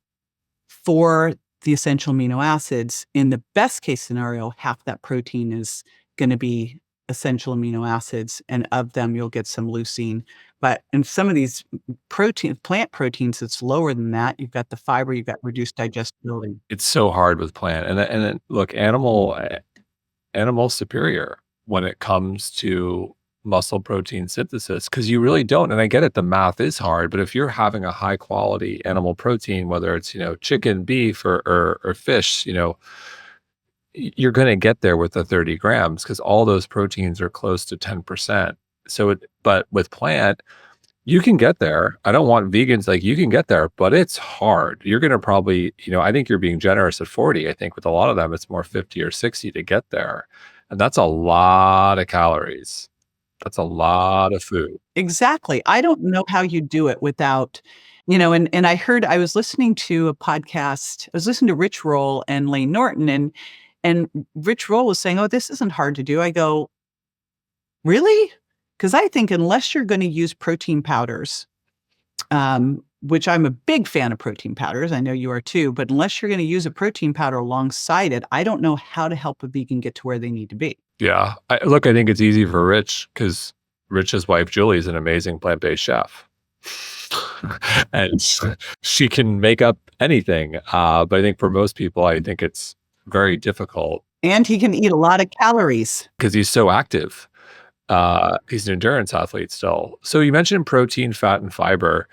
for the essential amino acids. In the best case scenario, half that protein is going to be essential amino acids, and of them you'll get some leucine. But in some of these plant proteins, it's lower than that. You've got the fiber, you've got reduced digestibility. It's so hard with plant. And then look, animal animal superior when it comes to muscle protein synthesis, because you really don't. And I get it, the math is hard, but if you're having a high quality animal protein, whether it's, chicken, beef, or fish, you're going to get there with the 30 grams because all those proteins are close to 10%. But with plant, you can get there. I don't want vegans, like, you can get there, but it's hard. You're going to probably, I think you're being generous at 40. I think with a lot of them, it's more 50 or 60 to get there. And that's a lot of calories. That's a lot of food. Exactly. I don't know how you do it without, and I was listening to a podcast. I was listening to Rich Roll and Lane Norton, and Rich Roll was saying, "Oh, this isn't hard to do." I go, "Really?" Because I think unless you're going to use protein powders, which I'm a big fan of protein powders, I know you are too, but unless you're going to use a protein powder alongside it, I don't know how to help a vegan get to where they need to be. Yeah. I think it's easy for Rich because Rich's wife, Julie, is an amazing plant-based chef. And she can make up anything. But I think for most people, I think it's very difficult. And he can eat a lot of calories. Because he's so active. He's an endurance athlete still. So you mentioned protein, fat, and fiber.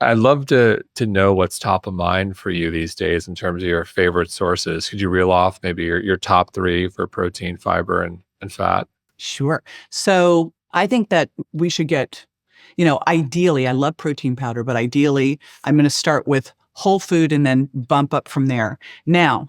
I'd love to know what's top of mind for you these days in terms of your favorite sources. Could you reel off maybe your top 3 for protein, fiber, and fat? Sure. So I think that we should get, ideally, I love protein powder, but ideally, I'm going to start with whole food and then bump up from there. Now,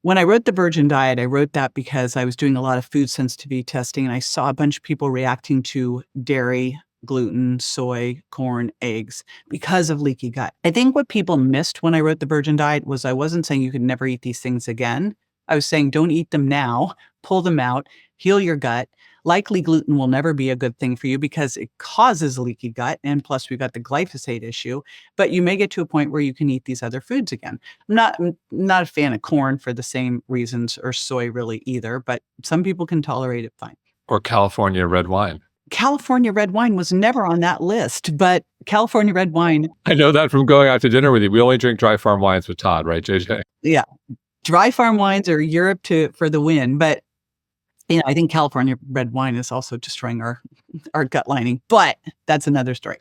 when I wrote the Virgin Diet, I wrote that because I was doing a lot of food sensitivity testing and I saw a bunch of people reacting to dairy, gluten, soy, corn, eggs because of leaky gut. I think what people missed when I wrote the Virgin Diet was I wasn't saying you could never eat these things again. I was saying don't eat them now, pull them out, heal your gut. Likely gluten will never be a good thing for you because it causes leaky gut. And plus we've got the glyphosate issue, but you may get to a point where you can eat these other foods again. I'm not a fan of corn for the same reasons, or soy really either, but some people can tolerate it fine. Or California red wine. California red wine was never on that list, but California red wine. I know that from going out to dinner with you. We only drink dry farm wines with Todd, right, JJ? Yeah. Dry farm wines are Europe for the win, but I think California red wine is also destroying our gut lining, but that's another story.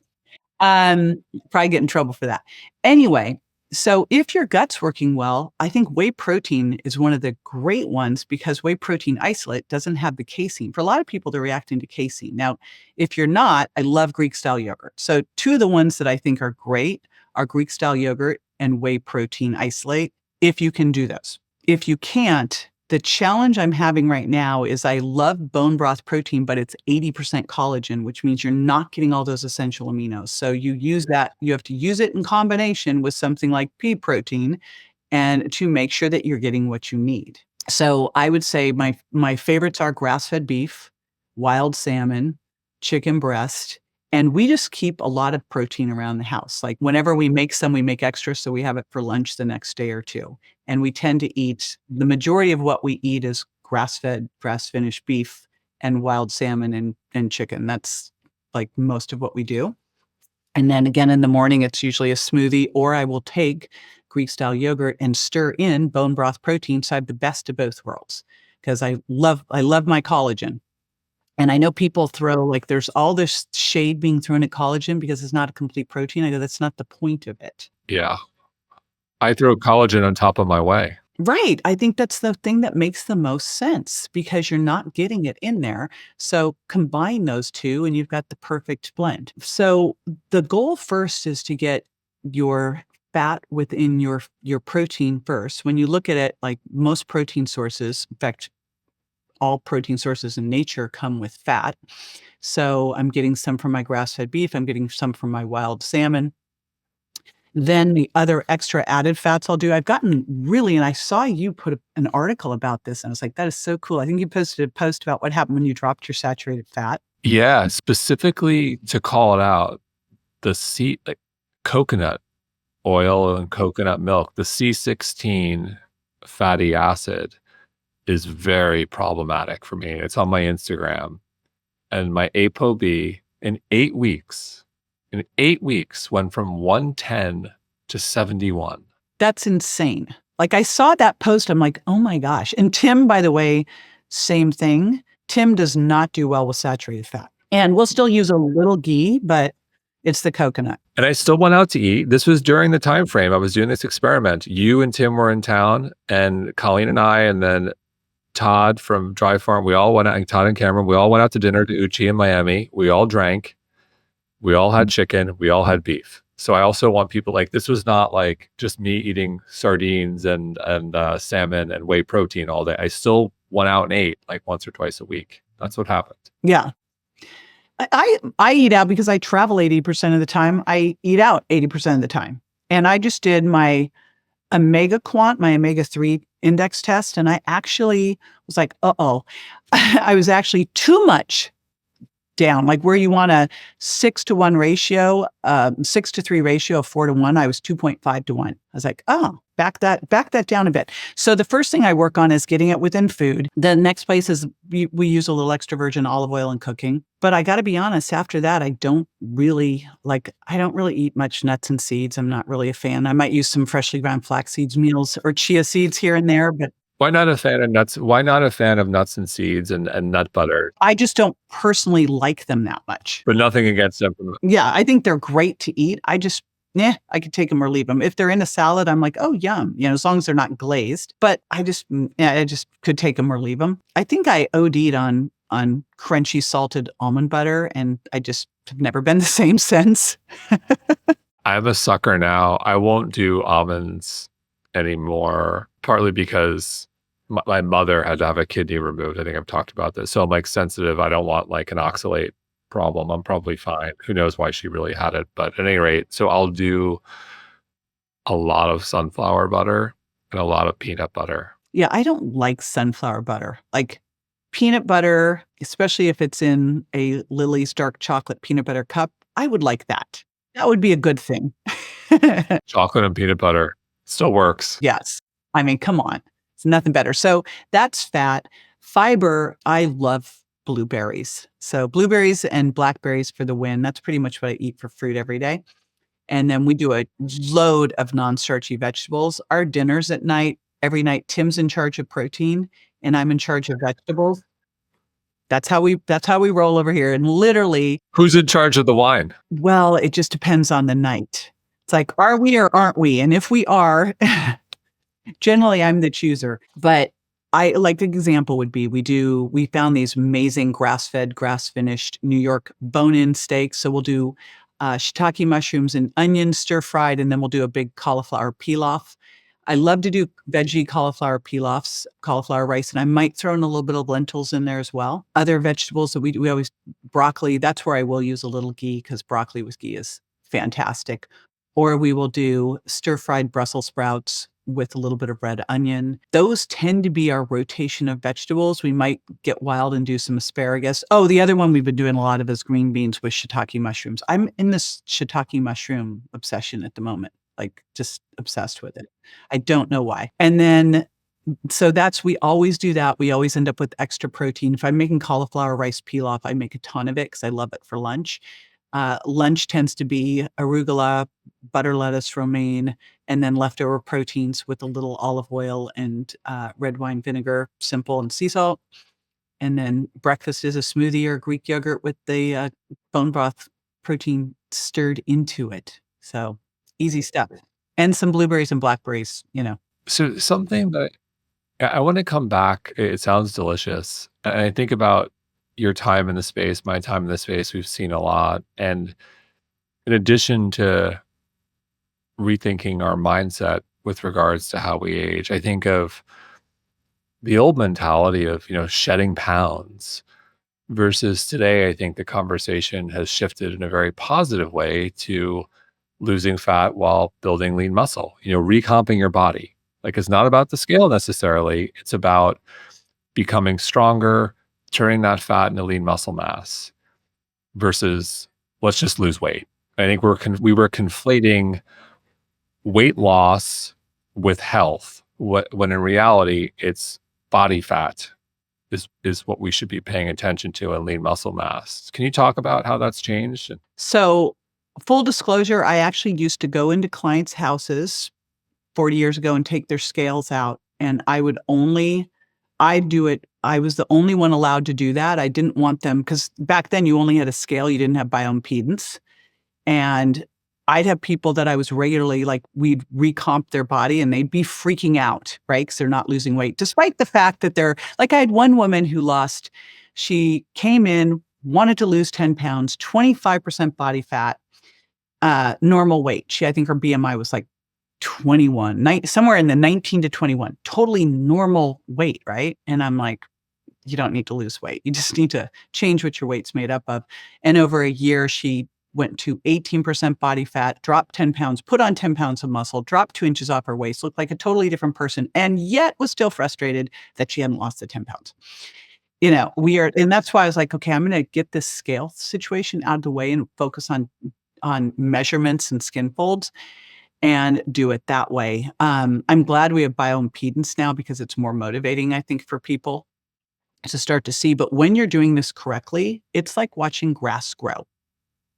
Probably get in trouble for that. Anyway, so if your gut's working well, I think whey protein is one of the great ones because whey protein isolate doesn't have the casein. For a lot of people, they're reacting to casein. Now, if you're not, I love Greek style yogurt. So 2 of the ones that I think are great are Greek style yogurt and whey protein isolate, if you can do those. If you can't, the challenge I'm having right now is I love bone broth protein, but it's 80% collagen, which means you're not getting all those essential aminos. So you have to use it in combination with something like pea protein and to make sure that you're getting what you need. So I would say my favorites are grass-fed beef, wild salmon, chicken breast, and we just keep a lot of protein around the house. Like whenever we make some, we make extra so we have it for lunch the next day or two. And we tend to eat, the majority of what we eat is grass-fed, grass-finished beef and wild salmon and chicken. That's like most of what we do. And then again in the morning, it's usually a smoothie, or I will take Greek style yogurt and stir in bone broth protein. So I have the best of both worlds because I love my collagen. And I know people throw, like, there's all this shade being thrown at collagen because it's not a complete protein. I go, that's not the point of it. Yeah. I throw collagen on top of my whey. Right. I think that's the thing that makes the most sense because you're not getting it in there. So combine those 2 and you've got the perfect blend. So the goal first is to get your fat within your protein first. When you look at it, like most protein sources, in fact, all protein sources in nature come with fat. So I'm getting some from my grass-fed beef. I'm getting some from my wild salmon. Then the other extra added fats I'll do, I've gotten really, and I saw you put an article about this, and I was like, that is so cool. I think you posted a post about what happened when you dropped your saturated fat. Yeah, specifically to call it out, like coconut oil and coconut milk, the C16 fatty acid is very problematic for me. It's on my Instagram. And my ApoB in 8 weeks went from 110 to 71. That's insane. Like I saw that post, I'm like, oh my gosh. And Tim, by the way, same thing. Tim does not do well with saturated fat. And we'll still use a little ghee, but it's the coconut. And I still went out to eat. This was during the time frame I was doing this experiment. You and Tim were in town, and Colleen and I, and then Todd from Dry Farm, we all went out, and Todd and Cameron, we all went out to dinner to Uchi in Miami. We all drank. We all had chicken. We all had beef. So I also want people like, this was not like just me eating sardines and salmon and whey protein all day. I still went out and ate like once or twice a week. That's what happened. Yeah. I eat out because I travel 80% of the time. I eat out 80% of the time. And I just did my my omega-3 index test. And I actually was like, I was actually too much down, like where you want a 6-to-1 ratio, 6-to-3 ratio of 4-to-1. I was 2.5-to-1. I was like, back that down a bit. So the first thing I work on is getting it within food. The next place is we use a little extra virgin olive oil in cooking. But I got to be honest, after that, I don't really eat much nuts and seeds. I'm not really a fan. I might use some freshly ground flax seeds meals or chia seeds here and there, but why not a fan of nuts? Why not a fan of nuts and seeds and nut butter? I just don't personally like them that much. But nothing against them. Yeah, I think they're great to eat. I could take them or leave them. If they're in a salad, I'm like, oh, yum. As long as they're not glazed. But I just could take them or leave them. I think I OD'd on crunchy salted almond butter, and I just have never been the same since. I'm a sucker now. I won't do almonds anymore, partly because my mother had to have a kidney removed. I think I've talked about this. So I'm like sensitive. I don't want like an oxalate problem. I'm probably fine. Who knows why she really had it. But at any rate, so I'll do a lot of sunflower butter and a lot of peanut butter. Yeah, I don't like sunflower butter. Like peanut butter, especially if it's in a Lily's dark chocolate peanut butter cup, I would like that. That would be a good thing. Chocolate and peanut butter still works. Yes. I mean, come on. It's nothing better. So that's fat. Fiber, I love blueberries. So blueberries and blackberries for the win. That's pretty much what I eat for fruit every day. And then we do a load of non-starchy vegetables. Our dinners at night, every night, Tim's in charge of protein and I'm in charge of vegetables. That's how we roll over here. And literally, who's in charge of the wine? Well, it just depends on the night. It's like, are we or aren't we? And if we are, generally I'm the chooser. But I like the example would be we found these amazing grass-fed, grass-finished New York bone-in steaks. So we'll do shiitake mushrooms and onions stir-fried, and then we'll do a big cauliflower pilaf. I love to do veggie cauliflower pilafs, cauliflower rice, and I might throw in a little bit of lentils in there as well. Other vegetables that we always, broccoli, that's where I will use a little ghee because broccoli with ghee is fantastic. Or we will do stir-fried Brussels sprouts with a little bit of red onion. Those tend to be our rotation of vegetables. We might get wild and do some asparagus. Oh, the other one we've been doing a lot of is green beans with shiitake mushrooms. I'm in this shiitake mushroom obsession at the moment, like just obsessed with it. I don't know why. And then, so we always do that. We always end up with extra protein. If I'm making cauliflower rice pilaf, I make a ton of it because I love it for lunch. Lunch tends to be arugula, butter lettuce, romaine, and then leftover proteins with a little olive oil and red wine vinegar, simple, and sea salt. And then breakfast is a smoothie or Greek yogurt with the bone broth protein stirred into it. So easy stuff. And some blueberries and blackberries, So something that I want to come back, it sounds delicious. And I think about your time in the space, my time in the space, we've seen a lot. And in addition to rethinking our mindset with regards to how we age, I think of the old mentality of, shedding pounds versus today. I think the conversation has shifted in a very positive way to losing fat while building lean muscle, recomping your body. Like it's not about the scale necessarily. It's about becoming stronger, turning that fat into lean muscle mass versus let's just lose weight. I think we were conflating weight loss with health, when in reality, it's body fat is what we should be paying attention to in lean muscle mass. Can you talk about how that's changed? So full disclosure, I actually used to go into clients' houses 40 years ago and take their scales out. And I'd do it. I was the only one allowed to do that. I didn't want them because back then you only had a scale, you didn't have bioimpedance. And I'd have people that I was regularly like, we'd recomp their body and they'd be freaking out, right? Because they're not losing weight, despite the fact that they're like, I had one woman who she came in, wanted to lose 10 pounds, 25% body fat, normal weight. I think her BMI was like 21, somewhere in the 19 to 21, totally normal weight, right? And I'm like, you don't need to lose weight. You just need to change what your weight's made up of. And over a year, she went to 18% body fat, dropped 10 pounds, put on 10 pounds of muscle, dropped 2 inches off her waist, looked like a totally different person, and yet was still frustrated that she hadn't lost the 10 pounds. And that's why I was like, okay, I'm going to get this scale situation out of the way and focus on measurements and skin folds and do it that way. I'm glad we have bioimpedance now because it's more motivating, I think, for people to start to see. But when you're doing this correctly, it's like watching grass grow.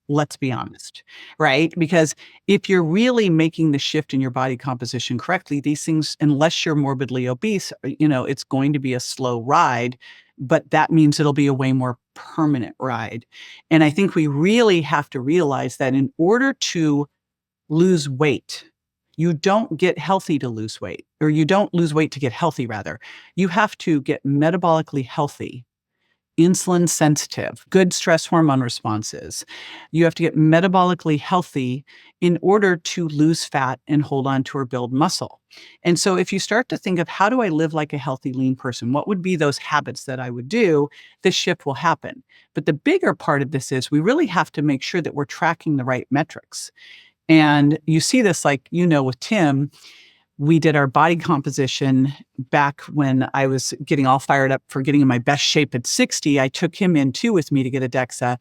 Let's be honest, right? Because if you're really making the shift in your body composition correctly, these things, unless you're morbidly obese, it's going to be a slow ride, but that means it'll be a way more permanent ride. And I think we really have to realize that in order to lose weight, you don't get healthy to lose weight, or you don't lose weight to get healthy, rather. You have to get metabolically healthy, insulin sensitive, good stress hormone responses. You have to get metabolically healthy in order to lose fat and hold on to or build muscle. And so if you start to think of how do I live like a healthy, lean person, what would be those habits that I would do, this shift will happen. But the bigger part of this is we really have to make sure that we're tracking the right metrics. And you see this with Tim. We did our body composition back when I was getting all fired up for getting in my best shape at 60. I took him in too with me to get a DEXA,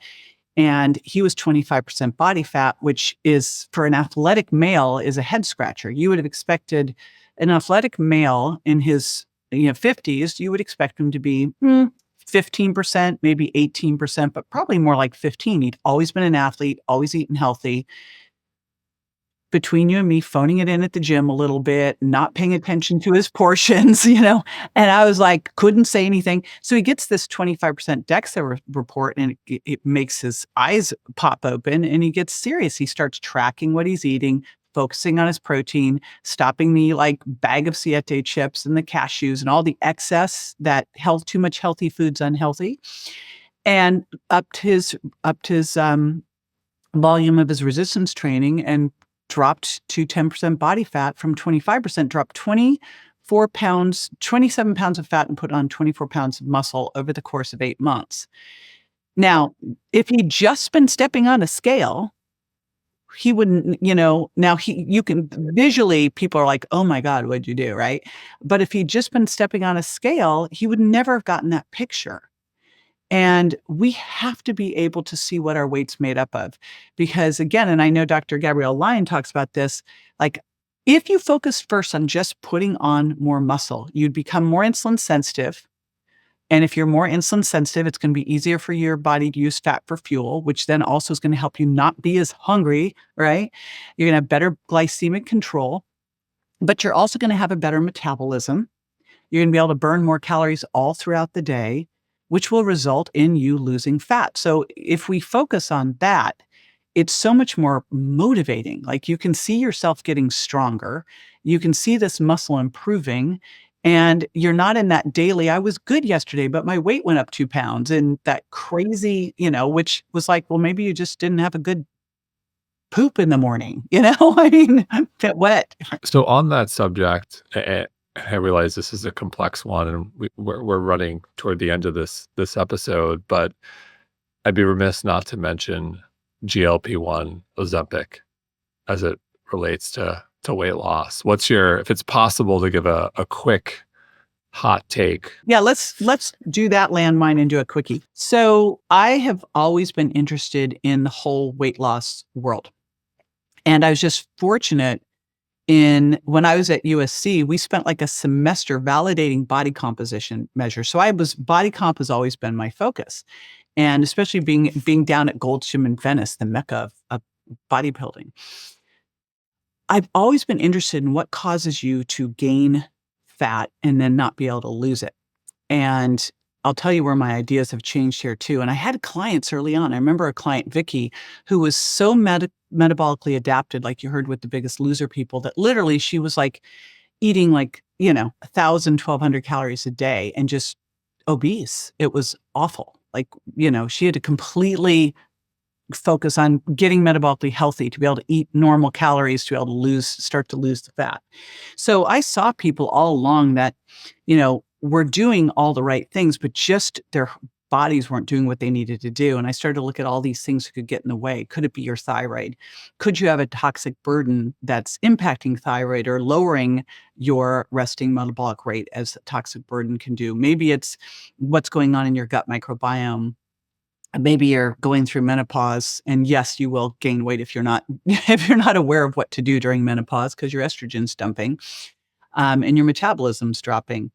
and he was 25% body fat, which is for an athletic male is a head scratcher. You would have expected an athletic male in his 50s, you would expect him to be 15%, maybe 18%, but probably more like 15. He'd always been an athlete, always eaten healthy. Between you and me, phoning it in at the gym a little bit, not paying attention to his portions, and I was like, couldn't say anything. So he gets this 25% DEXA report, and it makes his eyes pop open, and he gets serious. He starts tracking what he's eating, focusing on his protein, stopping the bag of Siete chips and the cashews and all the excess that too much healthy food's unhealthy, and upped his volume of his resistance training and dropped to 10% body fat from 25%, dropped 27 pounds of fat and put on 24 pounds of muscle over the course of 8 months. Now, if he'd just been stepping on a scale, he wouldn't, you can visually, people are like, oh my God, what'd you do, right? But if he'd just been stepping on a scale, he would never have gotten that picture. And we have to be able to see what our weight's made up of. Because again, and I know Dr. Gabrielle Lyon talks about this, if you focus first on just putting on more muscle, you'd become more insulin sensitive. And if you're more insulin sensitive, it's going to be easier for your body to use fat for fuel, which then also is going to help you not be as hungry, right? You're going to have better glycemic control, but you're also going to have a better metabolism. You're going to be able to burn more calories all throughout the day, which will result in you losing fat. So if we focus on that, it's so much more motivating. You can see yourself getting stronger. You can see this muscle improving, and you're not in that daily, I was good yesterday, but my weight went up 2 pounds, and that crazy, which was like, well, maybe you just didn't have a good poop in the morning, I mean, get wet. So on that subject, I realize this is a complex one, and we're running toward the end of this episode, but I'd be remiss not to mention GLP-1 Ozempic as it relates to weight loss. If it's possible to give a quick hot take. Yeah, let's do that landmine and do a quickie. So I have always been interested in the whole weight loss world. And I was just fortunate when I was at USC, we spent a semester validating body composition measures. So body comp has always been my focus. And especially being down at Gold's Gym in Venice, the mecca of bodybuilding. I've always been interested in what causes you to gain fat and then not be able to lose it. And I'll tell you where my ideas have changed here too. And I had clients early on. I remember a client, Vicky, who was so metabolically adapted, like you heard with the Biggest Loser people, that literally she was like eating like, 1,000, 1,200 calories a day and just obese. It was awful. Like, she had to completely focus on getting metabolically healthy to be able to eat normal calories, to be able to start to lose the fat. So I saw people all along that, were doing all the right things, but just their bodies weren't doing what they needed to do. And I started to look at all these things that could get in the way. Could it be your thyroid? Could you have a toxic burden that's impacting thyroid or lowering your resting metabolic rate, as a toxic burden can do? Maybe it's what's going on in your gut microbiome. Maybe you're going through menopause, and yes, you will gain weight if you're not if you're not aware of what to do during menopause, because your estrogen's dumping, and your metabolism's dropping.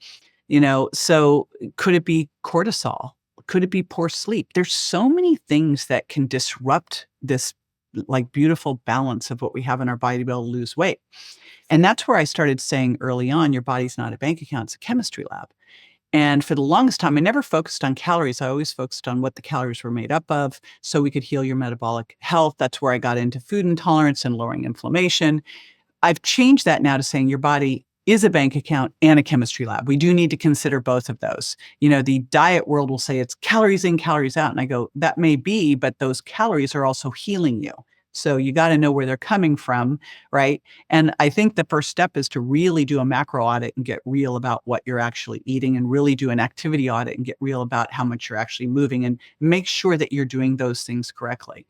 So could it be cortisol? Could it be poor sleep? There's so many things that can disrupt this like beautiful balance of what we have in our body to be able to lose weight. And that's where I started saying early on, your body's not a bank account, it's a chemistry lab. And for the longest time, I never focused on calories. I always focused on what the calories were made up of so we could heal your metabolic health. That's where I got into food intolerance and lowering inflammation. I've changed that now to saying your body is a bank account and a chemistry lab. We do need to consider both of those. The diet world will say it's calories in, calories out. And I go, that may be, but those calories are also healing you. So you got to know where they're coming from, right? And I think the first step is to really do a macro audit and get real about what you're actually eating, and really do an activity audit and get real about how much you're actually moving, and make sure that you're doing those things correctly.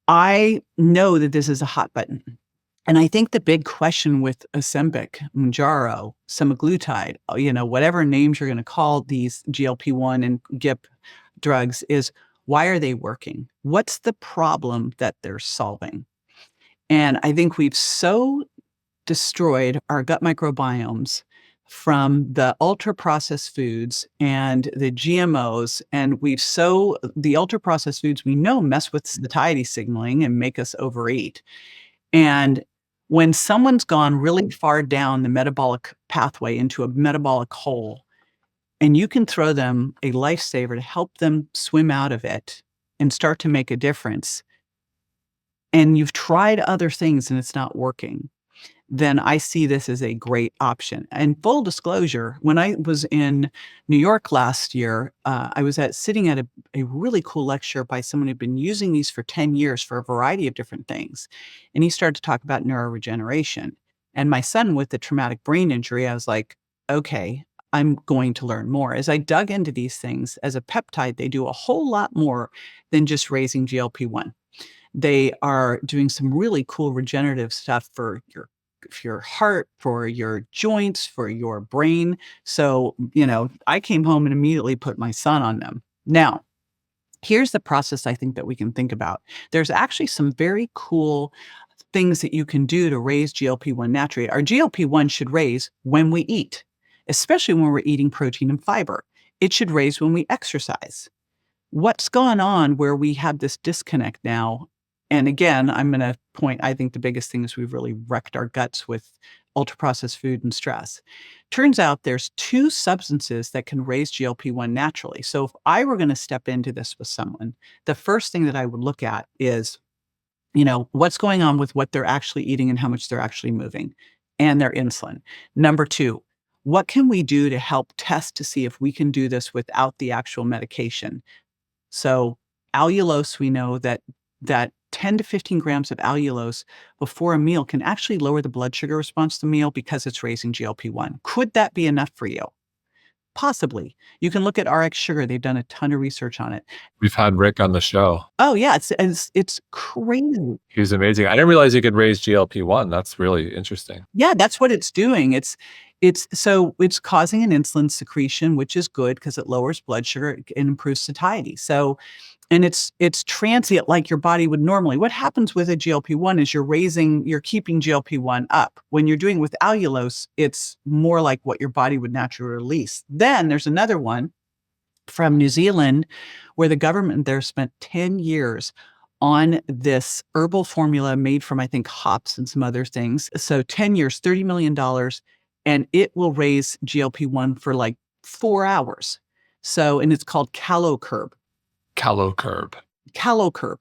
I know that this is a hot button. And I think the big question with Ozempic, Mounjaro, semaglutide, whatever names you're going to call these GLP-1 and GIP drugs, is why are they working? What's the problem that they're solving? And I think we've so destroyed our gut microbiomes from the ultra processed foods and the GMOs. And the ultra processed foods we know mess with satiety signaling and make us overeat. And when someone's gone really far down the metabolic pathway into a metabolic hole, and you can throw them a lifesaver to help them swim out of it and start to make a difference, and you've tried other things and it's not working, then I see this as a great option. And full disclosure, when I was in New York last year, I was sitting at a really cool lecture by someone who'd been using these for 10 years for a variety of different things. And he started to talk about neuroregeneration. And my son, with the traumatic brain injury, I was like, okay, I'm going to learn more. As I dug into these things, as a peptide, they do a whole lot more than just raising GLP-1. They are doing some really cool regenerative stuff for your heart, for your joints, for your brain. So, I came home and immediately put my son on them. Now, here's the process I think that we can think about. There's actually some very cool things that you can do to raise GLP-1 naturally. Our GLP-1 should raise when we eat, especially when we're eating protein and fiber. It should raise when we exercise. What's gone on where we have this disconnect now? And again, I'm going to point, I think the biggest thing is we've really wrecked our guts with ultra-processed food and stress. Turns out there's two substances that can raise GLP-1 naturally. So if I were going to step into this with someone, the first thing that I would look at is, what's going on with what they're actually eating and how much they're actually moving, and their insulin. Number two, what can we do to help test to see if we can do this without the actual medication? So allulose, we know that 10 to 15 grams of allulose before a meal can actually lower the blood sugar response to the meal because it's raising GLP-1. Could that be enough for you? Possibly. You can look at RX Sugar. They've done a ton of research on it. We've had Rick on the show. Oh, yeah. It's crazy. He was amazing. I didn't realize you could raise GLP-1. That's really interesting. Yeah, that's what it's doing. It's causing an insulin secretion, which is good because it lowers blood sugar and improves satiety. So, and it's transient like your body would normally. What happens with a GLP-1 is you're keeping GLP-1 up. When you're doing with allulose, it's more like what your body would naturally release. Then there's another one from New Zealand where the government there spent 10 years on this herbal formula made from, I think, hops and some other things. So 10 years, $30 million, and it will raise GLP-1 for like 4 hours. So, and it's called CaloCurb. CaloCurb. CaloCurb.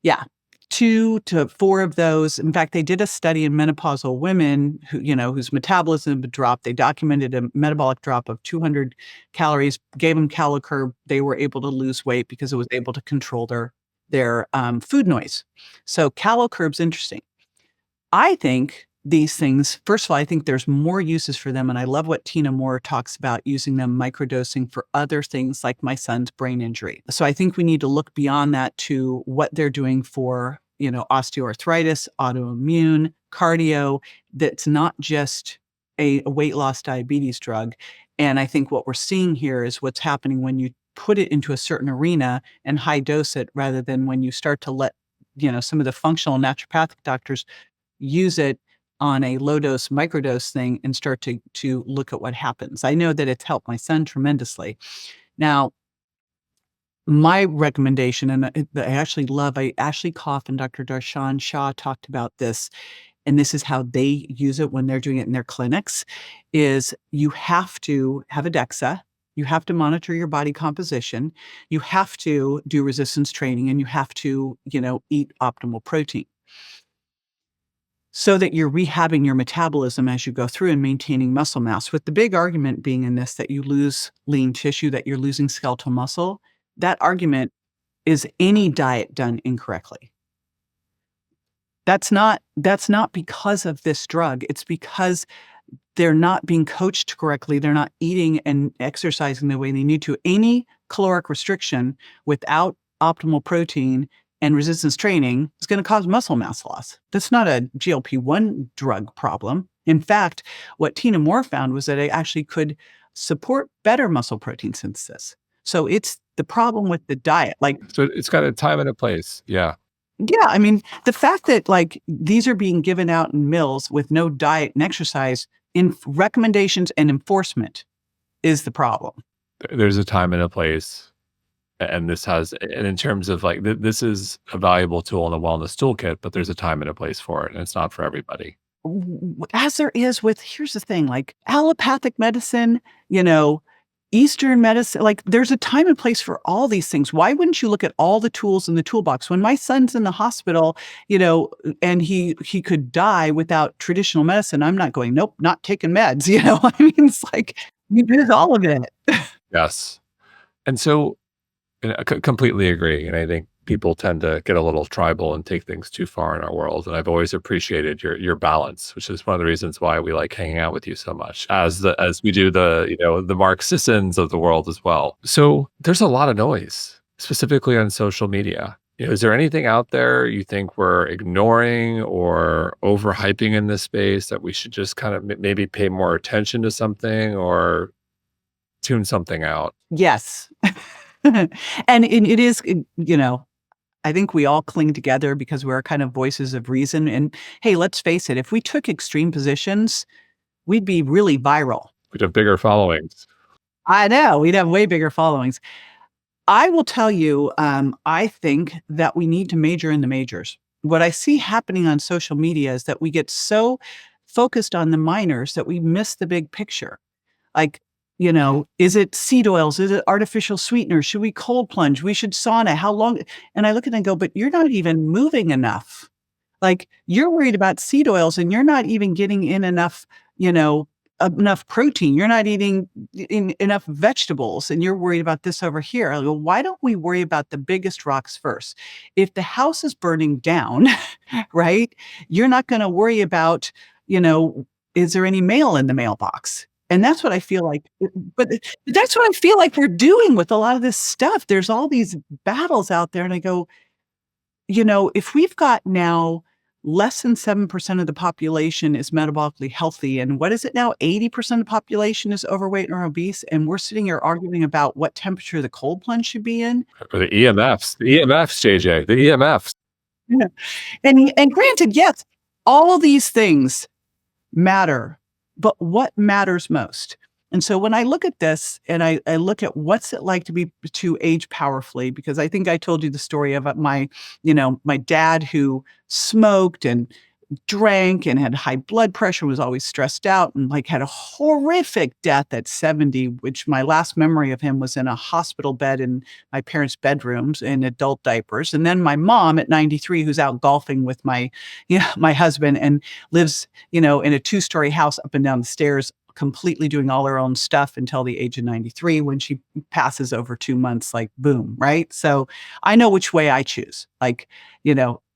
Yeah. 2 to 4 of those. In fact, they did a study in menopausal women who, whose metabolism had dropped. They documented a metabolic drop of 200 calories, gave them CaloCurb. They were able to lose weight because it was able to control their food noise. So CaloCurb's interesting. I think these things, first of all, I think there's more uses for them. And I love what Tina Moore talks about, using them microdosing for other things like my son's brain injury. So I think we need to look beyond that to what they're doing for, osteoarthritis, autoimmune, cardio, that's not just a weight loss diabetes drug. And I think what we're seeing here is what's happening when you put it into a certain arena and high dose it, rather than when you start to let, some of the functional naturopathic doctors use it on a low dose microdose thing and start to look at what happens. I know that it's helped my son tremendously. Now, my recommendation, and I actually love, Ashley Koff and Dr. Darshan Shah talked about this, and this is how they use it when they're doing it in their clinics, is you have to have a DEXA, you have to monitor your body composition, you have to do resistance training, and you have to, eat optimal protein, so that you're rehabbing your metabolism as you go through and maintaining muscle mass. With the big argument being in this that you lose lean tissue, that you're losing skeletal muscle, that argument is any diet done incorrectly. That's not because of this drug. It's because they're not being coached correctly. They're not eating and exercising the way they need to. Any caloric restriction without optimal protein and resistance training is going to cause muscle mass loss. That's not a GLP-1 drug problem. In fact, what Tina Moore found was that it actually could support better muscle protein synthesis. So it's the problem with the diet. So it's got a time and a place. Yeah. Yeah, I mean, the fact that these are being given out in mills with no diet and exercise in recommendations and enforcement is the problem. There's a time and a place. And in terms of this is a valuable tool in the wellness toolkit, but there's a time and a place for it, and it's not for everybody. As there is with, here's the thing, allopathic medicine, Eastern medicine, there's a time and place for all these things. Why wouldn't you look at all the tools in the toolbox? When my son's in the hospital, and he could die without traditional medicine, I'm not going, nope, not taking meds. I mean, it's you did all of it. Yes. And so, I completely agree. And I think people tend to get a little tribal and take things too far in our world. And I've always appreciated your balance, which is one of the reasons why we like hanging out with you so much, as we do the Mark Sissons of the world as well. So there's a lot of noise, specifically on social media. Is there anything out there you think we're ignoring or overhyping in this space that we should just kind of maybe pay more attention to something or tune something out? Yes. And it is, I think we all cling together because we're kind of voices of reason. And hey, let's face it, if we took extreme positions, we'd be really viral. We'd have bigger followings. I know, we'd have way bigger followings. I will tell you, I think that we need to major in the majors. What I see happening on social media is that we get so focused on the minors that we miss the big picture. Is it seed oils? Is it artificial sweeteners? Should we cold plunge? We should sauna. How long? And I look at it and go, but you're not even moving enough. You're worried about seed oils and you're not even getting in enough, enough protein. You're not eating enough vegetables and you're worried about this over here. I go, why don't we worry about the biggest rocks first? If the house is burning down, right, you're not going to worry about, is there any mail in the mailbox? And that's what I feel like, but that's what I feel like we're doing with a lot of this stuff. There's all these battles out there. And I go, if we've got now less than 7% of the population is metabolically healthy, and what is it now? 80% of the population is overweight or obese. And we're sitting here arguing about what temperature the cold plunge should be in. Or the EMFs, JJ, the EMFs. Yeah. And granted, yes, all these things matter. But what matters most? And so when I look at this and I look at what's it like to age powerfully, because I think I told you the story of my dad who smoked and drank and had high blood pressure, was always stressed out, and like had a horrific death at 70, which my last memory of him was in a hospital bed in my parents' bedrooms in adult diapers. And then my mom at 93, who's out golfing with my husband and lives, in a two-story house up and down the stairs, completely doing all her own stuff until the age of 93 when she passes over 2 months, like boom, right? So I know which way I choose. Like,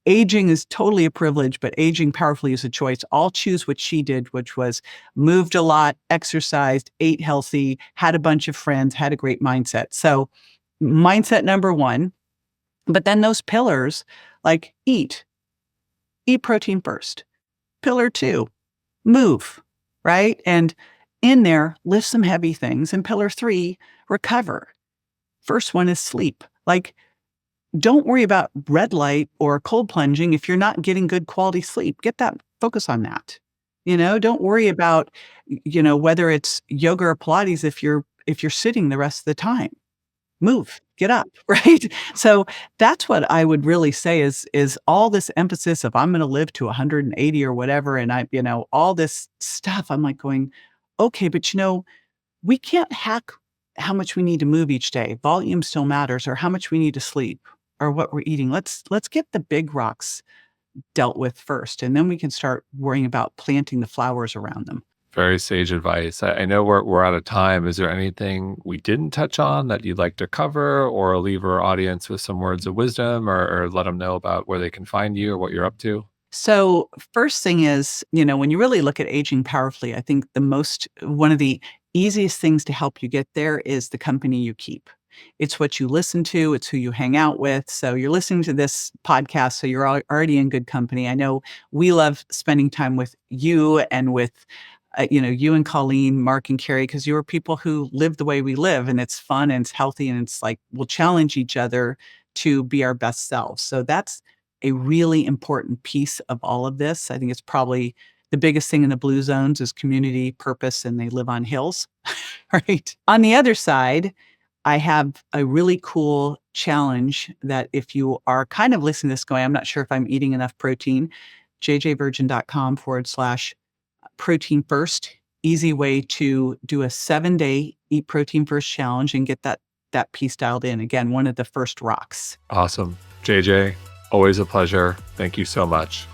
aging is totally a privilege, but aging powerfully is a choice. I'll choose what she did, which was moved a lot, exercised, ate healthy, had a bunch of friends, had a great mindset. So mindset number one, but then those pillars, like eat protein first. Pillar two, move, right? And in there, lift some heavy things. And pillar three, recover. First one is sleep. Like, don't worry about red light or cold plunging if you're not getting good quality sleep. Focus on that. Don't worry about, whether it's yoga or Pilates if you're sitting the rest of the time. Move, get up, right? So that's what I would really say is all this emphasis of I'm gonna live to 180 or whatever, and all this stuff. I'm like going, okay, but we can't hack how much we need to move each day. Volume still matters, or how much we need to sleep, or what we're eating. Let's get the big rocks dealt with first, and then we can start worrying about planting the flowers around them. Very sage advice. I know we're out of time. Is there anything we didn't touch on that you'd like to cover, or leave our audience with some words of wisdom, or let them know about where they can find you or what you're up to? So first thing is, when you really look at aging powerfully, I think one of the easiest things to help you get there is the company you keep. It's what you listen to, it's who you hang out with. So you're listening to this podcast, so you're already in good company. I know we love spending time with you and with you and Colleen, Mark and Carrie, because you are people who live the way we live, and it's fun and it's healthy, and it's like we'll challenge each other to be our best selves. So that's a really important piece of all of this. I think it's probably the biggest thing in the blue zones is community purpose, and they live on hills, right? On the other side, I have a really cool challenge that if you are kind of listening to this going, I'm not sure if I'm eating enough protein, jjvirgin.com/protein first. Easy way to do a 7-day eat protein first challenge and get that piece dialed in. Again, one of the first rocks. Awesome. JJ, always a pleasure. Thank you so much.